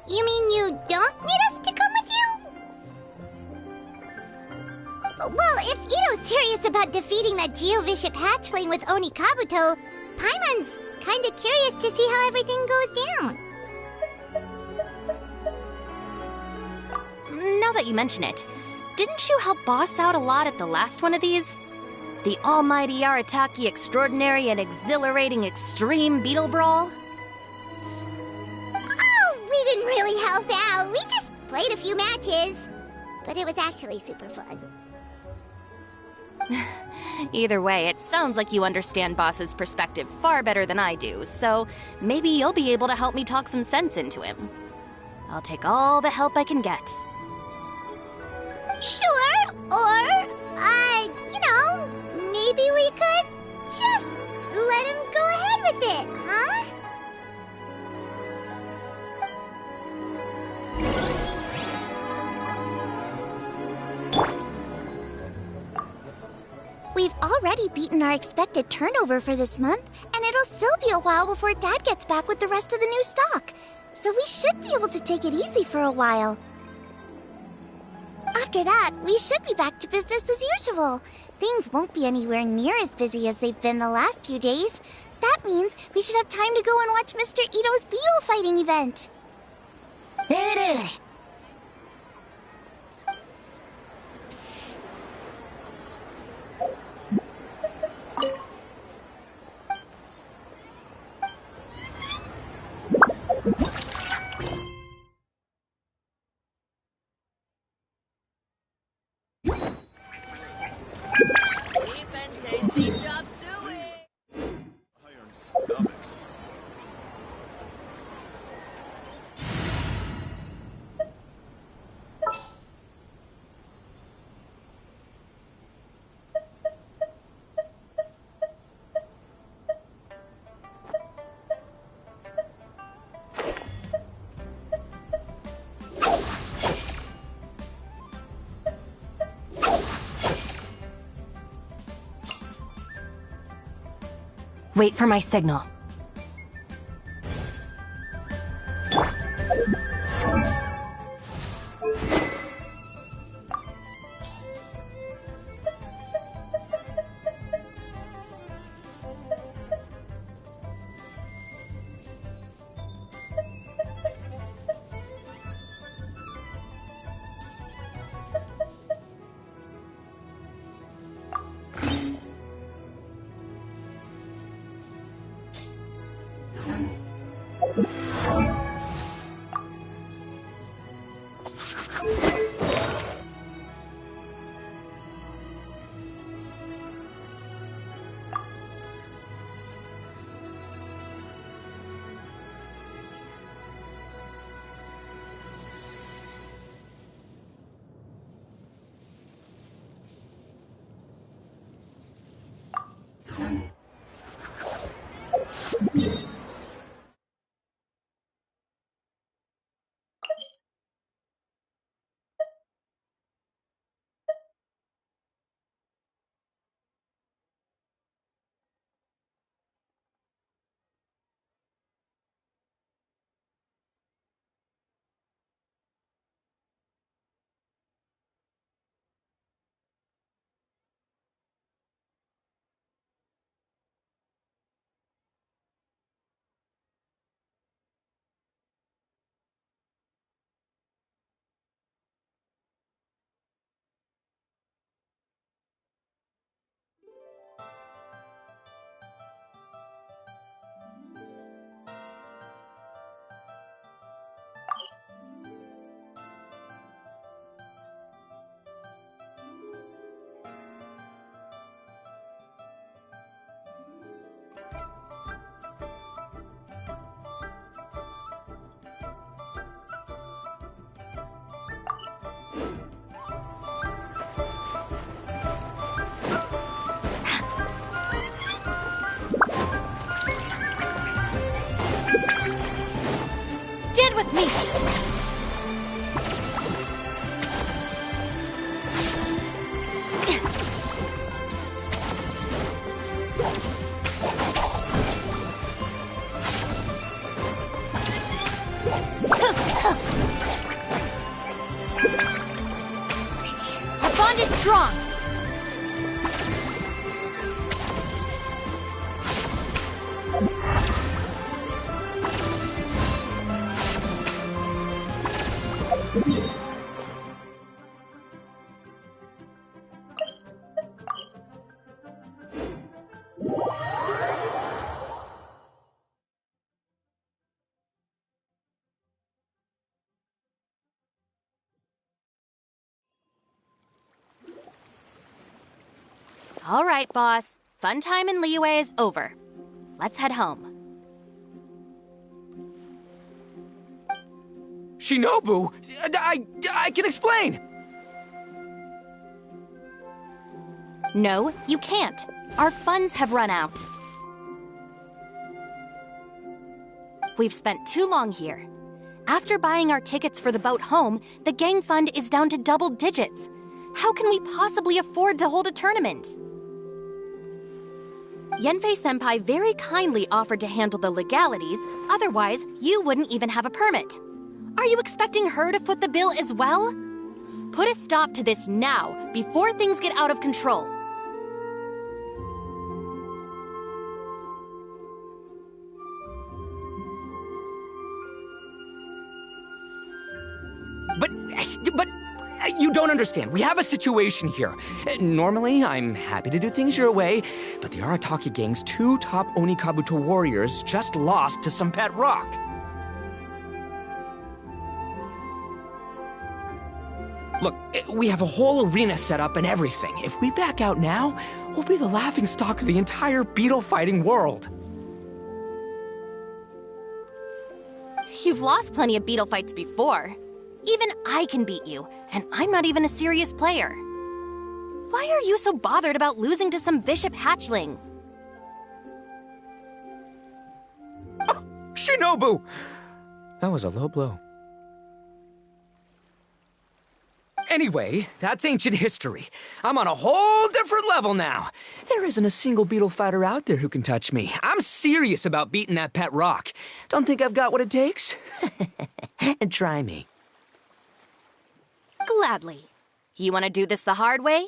You mean you don't need us to come with you? Well, if Ito's serious about defeating that Geovishap hatchling with Oni Kabuto, Paimon's kinda curious to see how everything goes down. Now that you mention it, didn't you help Boss out a lot at the last one of these? The almighty Arataki extraordinary and exhilarating extreme beetle brawl? Oh, we didn't really help out. We just played a few matches. But it was actually super fun. Either way, it sounds like you understand Boss's perspective far better than I do, so maybe you'll be able to help me talk some sense into him. I'll take all the help I can get. Sure, or, maybe we could just let him go ahead with it, huh? We've already beaten our expected turnover for this month, and it'll still be a while before Dad gets back with the rest of the new stock. So we should be able to take it easy for a while. After that, we should be back to business as usual. Things won't be anywhere near as busy as they've been the last few days. That means we should have time to go and watch Mr. Ito's beetle fighting event. Iron stomachs. Wait for my signal. Our bond is strong. All right, boss. Fun time in Liyue is over. Let's head home. Shinobu, I can explain. No, you can't. Our funds have run out. We've spent too long here. After buying our tickets for the boat home, the gang fund is down to double digits. How can we possibly afford to hold a tournament? Yanfei-senpai very kindly offered to handle the legalities, otherwise you wouldn't even have a permit. Are you expecting her to foot the bill as well? Put a stop to this now, before things get out of control. But you don't understand. We have a situation here. Normally, I'm happy to do things your way, but the Arataki gang's 2 top Onikabuto warriors just lost to some pet rock. Look, we have a whole arena set up and everything. If we back out now, we'll be the laughingstock of the entire beetle fighting world. You've lost plenty of beetle fights before. Even I can beat you, and I'm not even a serious player. Why are you so bothered about losing to some bishop hatchling? Oh, Shinobu! That was a low blow. Anyway, that's ancient history. I'm on a whole different level now. There isn't a single beetle fighter out there who can touch me. I'm serious about beating that pet rock. Don't think I've got what it takes? And try me. Gladly. You want to do this the hard way?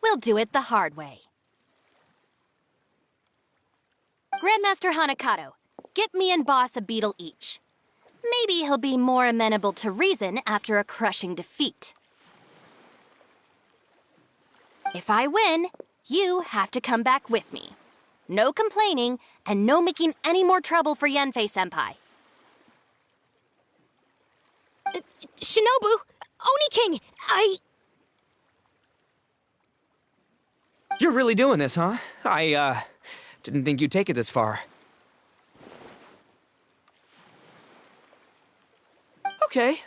We'll do it the hard way. Grandmaster Hanakato, get me and Boss a beetle each. Maybe he'll be more amenable to reason after a crushing defeat. If I win, you have to come back with me. No complaining, and no making any more trouble for Yanfei-senpai. Shinobu! Oni King! You're really doing this, huh? I didn't think you'd take it this far. Okay,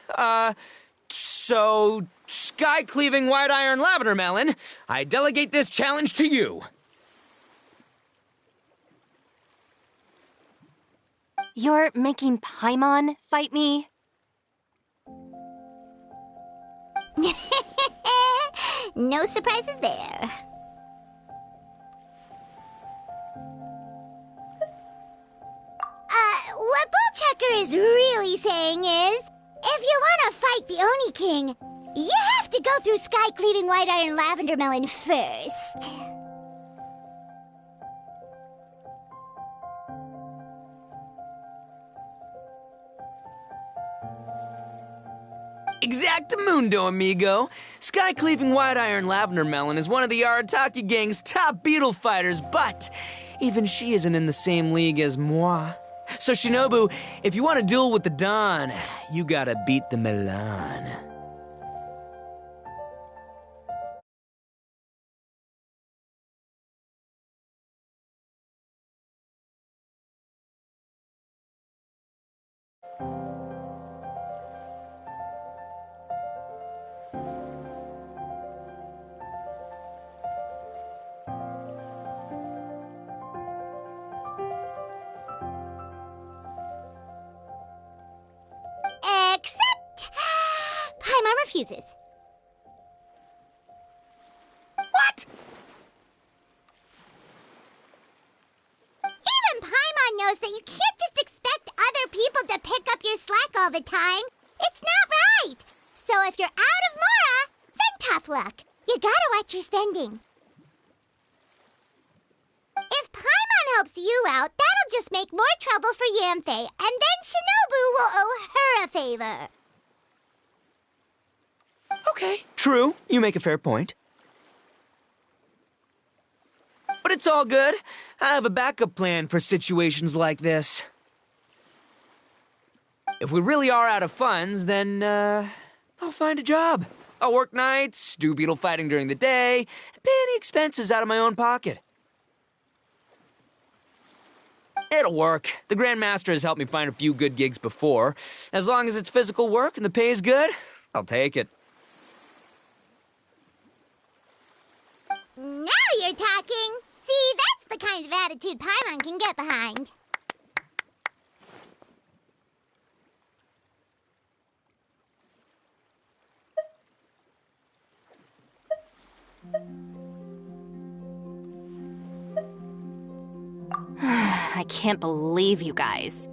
so, sky-cleaving white-iron lavender melon, I delegate this challenge to you. You're making Paimon fight me? No surprises there. What Bullchecker is really saying is, if you want to fight the Oni King, you have to go through sky-cleaving white-iron lavender melon first. Exactamundo, amigo. Sky-cleaving white-iron lavender melon is one of the Arataki gang's top beetle fighters, but even she isn't in the same league as moi. So Shinobu, if you want to duel with the Don, you gotta beat the Milan. Except... Paimon refuses. What? Even Paimon knows that you can't just expect other people to pick up your slack all the time. It's not right. So if you're out of tough luck. You gotta watch your spending. If Paimon helps you out, that'll just make more trouble for Yanfei, and then Shinobu will owe her a favor. Okay, true. You make a fair point. But it's all good. I have a backup plan for situations like this. If we really are out of funds, then, I'll find a job. I'll work nights, do beetle fighting during the day, and pay any expenses out of my own pocket. It'll work. The Grandmaster has helped me find a few good gigs before. As long as it's physical work and the pay is good, I'll take it. Now you're talking. See, that's the kind of attitude Paimon can get behind. I can't believe you guys.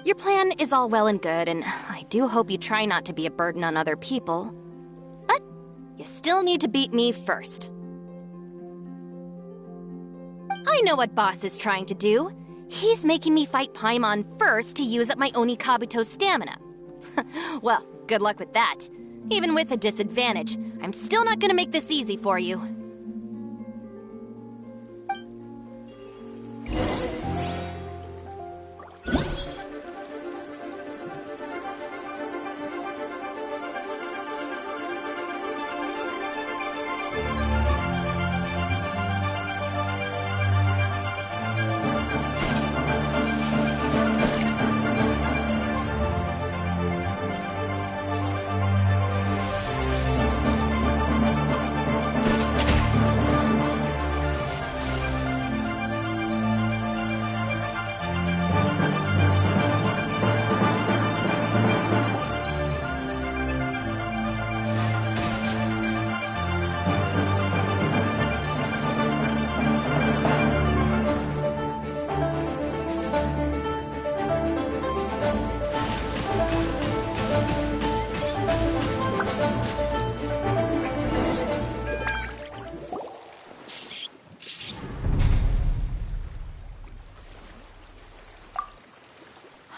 Your plan is all well and good, and I do hope you try not to be a burden on other people. But you still need to beat me first. I know what Boss is trying to do. He's making me fight Paimon first to use up my Oni Kabuto's stamina. Well, good luck with that. Even with a disadvantage, I'm still not gonna make this easy for you.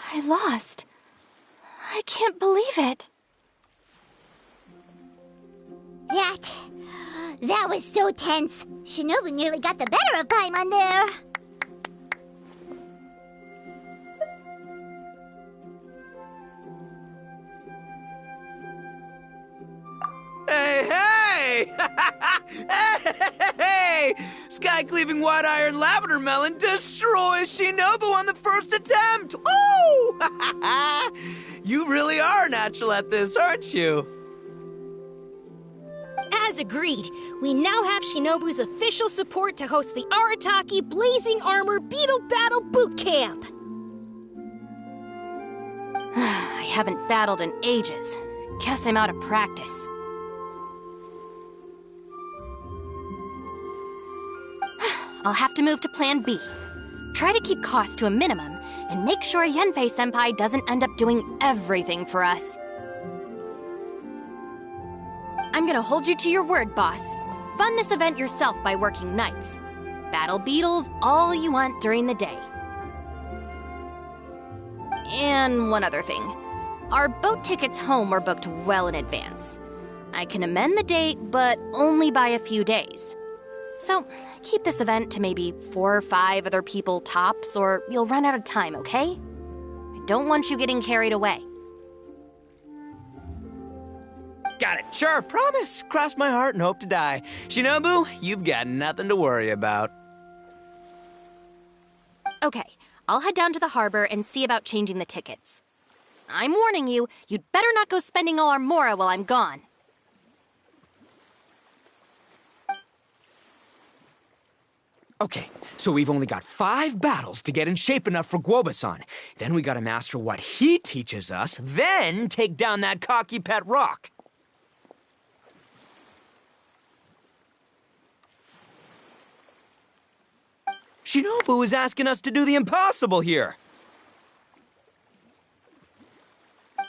I lost. I can't believe it. That was so tense. Shinobu nearly got the better of Paimon there. Hey! Hey! Sky-cleaving white iron lavender melon destroys Shinobu on the first attempt! Ooh! You really are natural at this, aren't you? As agreed, we now have Shinobu's official support to host the Arataki Blazing Armor Beetle Battle Boot Camp. I haven't battled in ages. Guess I'm out of practice. I'll have to move to Plan B. Try to keep costs to a minimum, and make sure Yanfei-senpai doesn't end up doing everything for us. I'm gonna hold you to your word, boss. Fund this event yourself by working nights. Battle beetles all you want during the day. And one other thing. Our boat tickets home were booked well in advance. I can amend the date, but only by a few days. So, keep this event to maybe 4 or 5 other people tops, or you'll run out of time, okay? I don't want you getting carried away. Got it. Sure, promise. Cross my heart and hope to die. Shinobu, you've got nothing to worry about. Okay, I'll head down to the harbor and see about changing the tickets. I'm warning you, you'd better not go spending all our mora while I'm gone. Okay, so we've only got 5 battles to get in shape enough for Guoba-san. Then we gotta master what he teaches us, then take down that cocky pet rock. Shinobu is asking us to do the impossible here.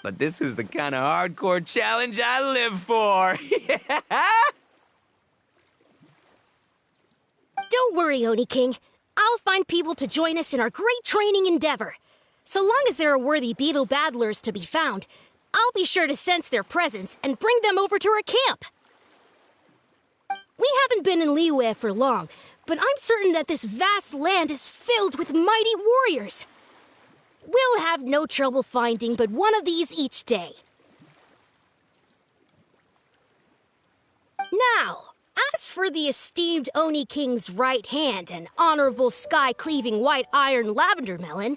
but this is the kind of hardcore challenge I live for. Don't worry, Oni King. I'll find people to join us in our great training endeavor. So long as there are worthy beetle battlers to be found, I'll be sure to sense their presence and bring them over to our camp. We haven't been in Liyue for long, but I'm certain that this vast land is filled with mighty warriors. We'll have no trouble finding but one of these each day. Now, as for the esteemed Oni King's right hand and honorable sky-cleaving white iron lavender melon...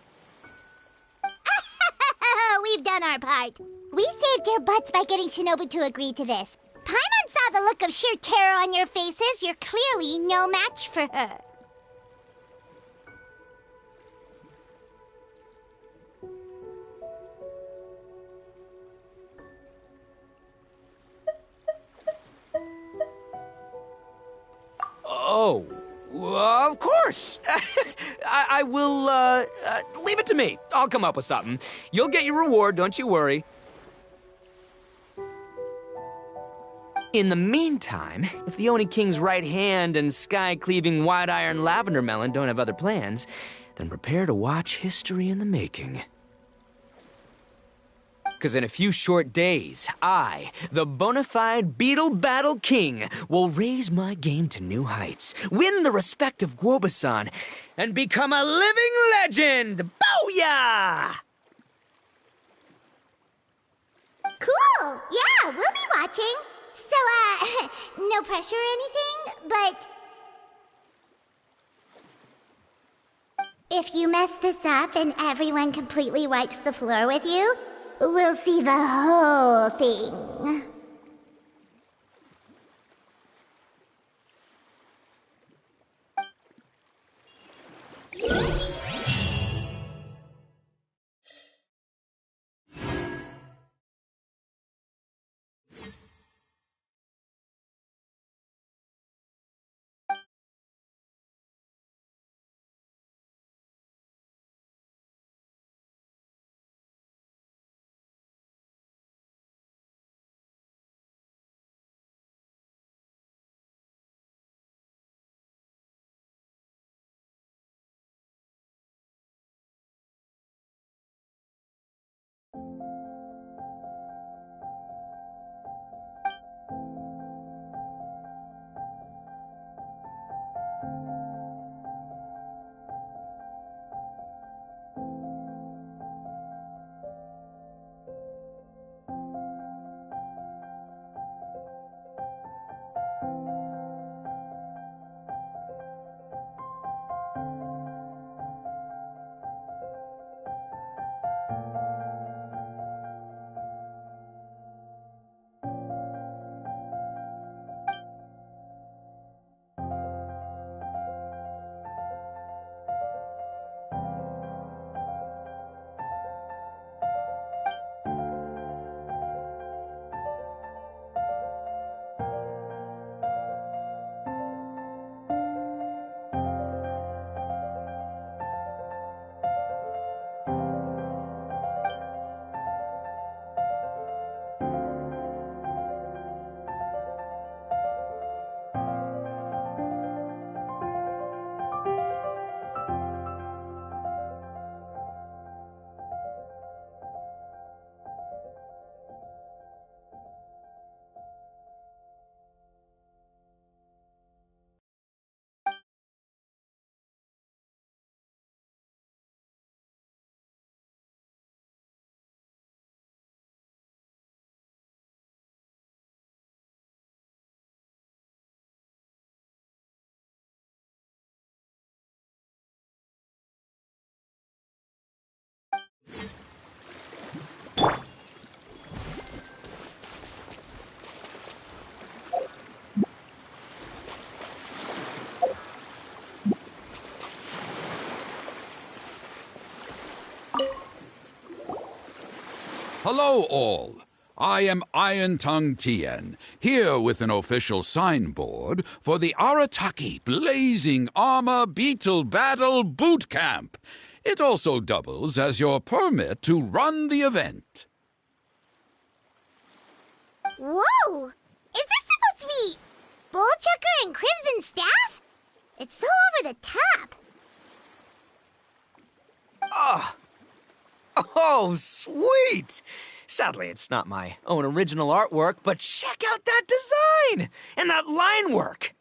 We've done our part. We saved your butts by getting Shinobu to agree to this. Paimon saw the look of sheer terror on your faces. You're clearly no match for her. Oh, of course. I will, leave it to me. I'll come up with something. You'll get your reward, don't you worry. In the meantime, if the Oni King's right hand and sky-cleaving white iron lavender melon don't have other plans, then prepare to watch history in the making. Because in a few short days, I, the bona fide Beetle Battle King, will raise my game to new heights, win the respect of Guoba-san, and become a living legend! Booyah! Cool! Yeah, we'll be watching. So, no pressure or anything, but... if you mess this up and everyone completely wipes the floor with you, we'll see the whole thing. Hello, all. I am Iron Tongue Tien, here with an official signboard for the Arataki Blazing Armor Beetle Battle Boot Camp. It also doubles as your permit to run the event. Whoa! Is this supposed to be Bullchucker and Crimson Staff? It's so over the top. Oh, sweet! Sadly, it's not my own original artwork, but check out that design! And that line work!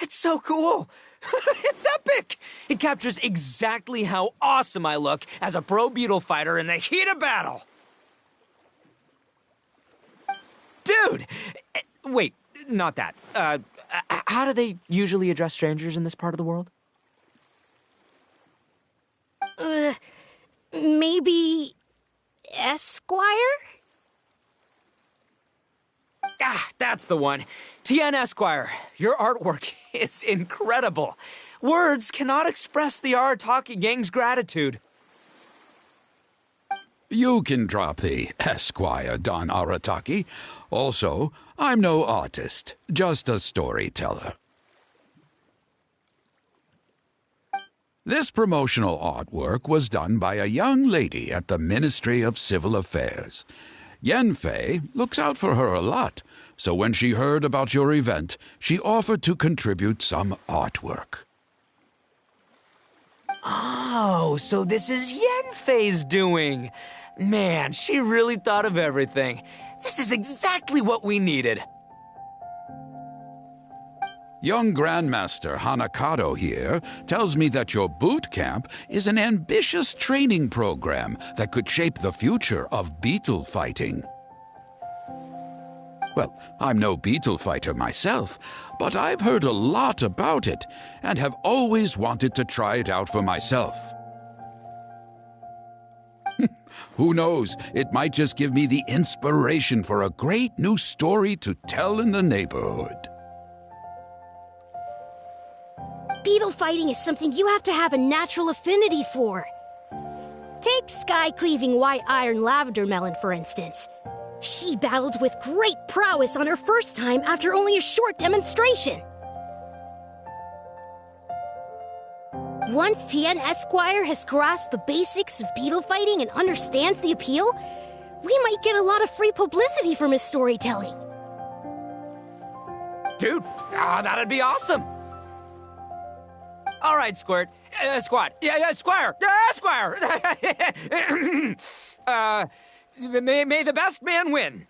It's so cool! It's epic! It captures exactly how awesome I look as a pro beetle fighter in the heat of battle! Dude! Wait, not that. How do they usually address strangers in this part of the world? Maybe Esquire? Ah, that's the one. Tien Esquire, your artwork is incredible. Words cannot express the Arataki gang's gratitude. You can drop the Esquire, Don Arataki. Also, I'm no artist, just a storyteller. This promotional artwork was done by a young lady at the Ministry of Civil Affairs. Yenfei looks out for her a lot, so when she heard about your event, she offered to contribute some artwork. Oh, so this is Yenfei's doing. Man, she really thought of everything. This is exactly what we needed. Young Grandmaster Hanakado here tells me that your boot camp is an ambitious training program that could shape the future of beetle fighting. Well, I'm no beetle fighter myself, but I've heard a lot about it and have always wanted to try it out for myself. Who knows, it might just give me the inspiration for a great new story to tell in the neighborhood. Beetle fighting is something you have to have a natural affinity for. Take sky-cleaving white iron lavender melon, for instance. She battled with great prowess on her first time after only a short demonstration. Once Tien Esquire has grasped the basics of beetle fighting and understands the appeal, we might get a lot of free publicity from his storytelling. Dude, that'd be awesome. All right, Squirt. Squad. Yeah, Squire. Squire. May the best man win.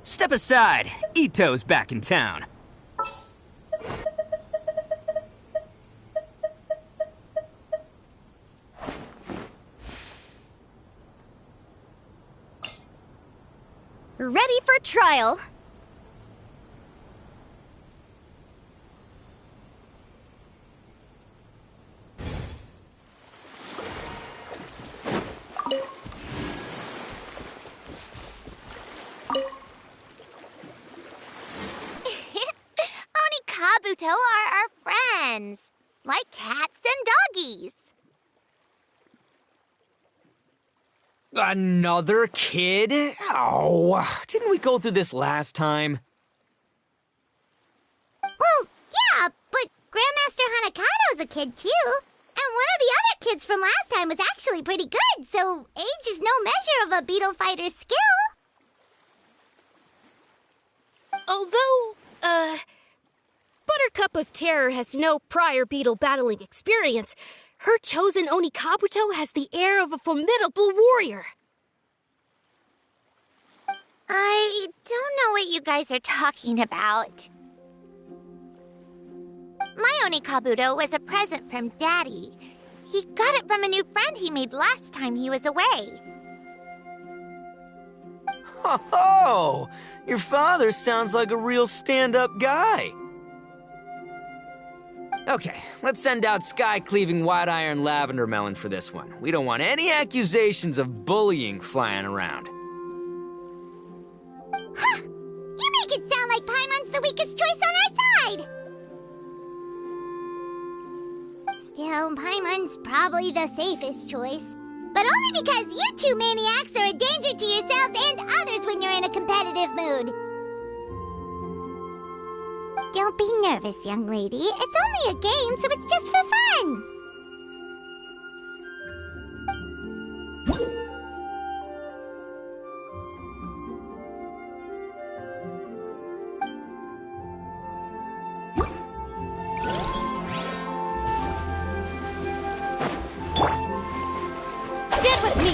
Step aside. Ito's back in town. Ready for trial. Kabuto are our friends, like cats and doggies. Another kid? Oh, didn't we go through this last time? Well, yeah, but Grandmaster Hanakado's a kid too. And one of the other kids from last time was actually pretty good, so age is no measure of a beetle fighter's skill. Although, Buttercup of Terror has no prior beetle battling experience, her chosen Oni Kabuto has the air of a formidable warrior. I don't know what you guys are talking about. My Oni Kabuto was a present from Daddy. He got it from a new friend he made last time he was away. Oh, your father sounds like a real stand-up guy. Okay, let's send out Sky-Cleaving White Iron Lavender Melon for this one. We don't want any accusations of bullying flying around. Huh! You make it sound like Paimon's the weakest choice on our side! Still, Paimon's probably the safest choice. But only because you two maniacs are a danger to yourselves and others when you're in a competitive mood. Don't be nervous, young lady. It's only a game, so it's just for fun. Stand with me!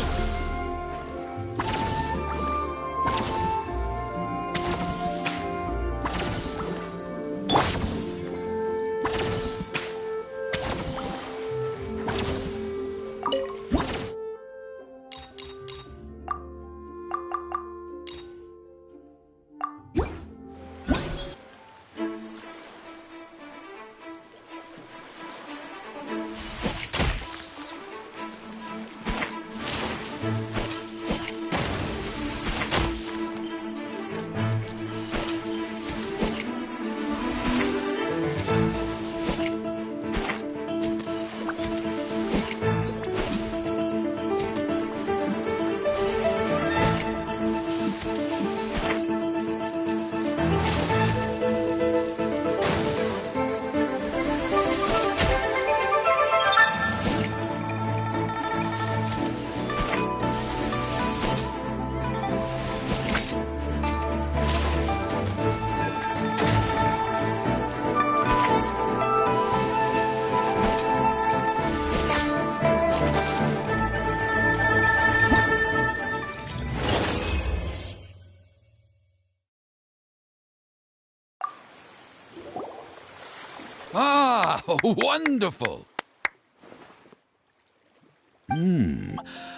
Ah, wonderful!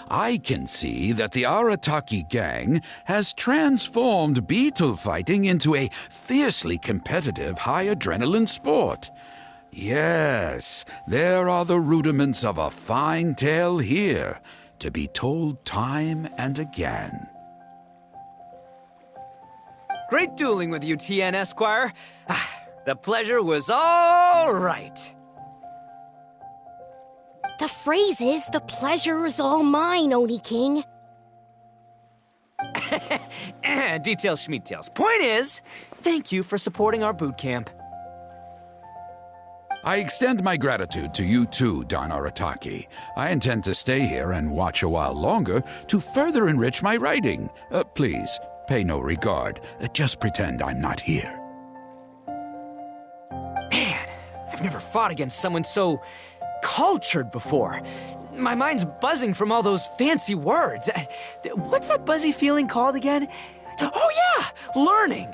I can see that the Arataki gang has transformed beetle fighting into a fiercely competitive high-adrenaline sport. Yes, there are the rudiments of a fine tale here, to be told time and again. Great dueling with you, TN Esquire. The pleasure was all right. The phrase is, the pleasure is all mine, Oni King. Details, schmeetails. Point is, thank you for supporting our boot camp. I extend my gratitude to you too, Don Arataki. I intend to stay here and watch a while longer to further enrich my writing. Please, pay no regard. Just pretend I'm not here. Man, I've never fought against someone so cultured before. My mind's buzzing from all those fancy words. What's that buzzy feeling called again? Oh yeah, learning.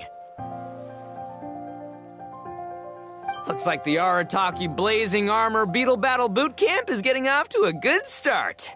Looks like the Arataki Blazing Armor Beetle Battle Boot Camp is getting off to a good start.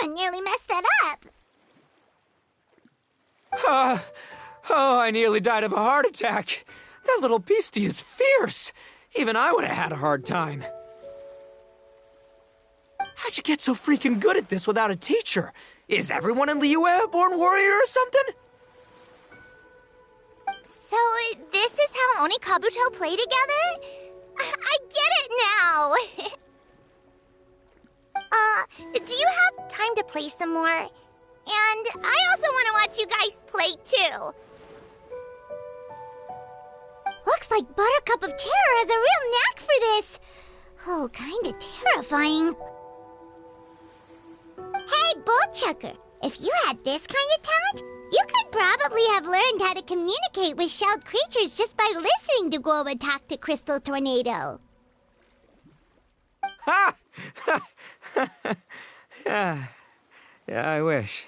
Nearly messed that up. Oh, I nearly died of a heart attack. That little beastie is fierce. Even I would have had a hard time. How'd you get so freaking good at this without a teacher? Is everyone in Liyue a born warrior or something? So, this is how Oni Kabuto play together? I get it now! Do you have time to play some more? And I also want to watch you guys play, too. Looks like Buttercup of Terror has a real knack for this. Oh, kinda terrifying. Hey, Bullchucker, if you had this kind of talent, you could probably have learned how to communicate with shelled creatures just by listening to Guoba talk to Crystal Tornado. Ha! Yeah, I wish.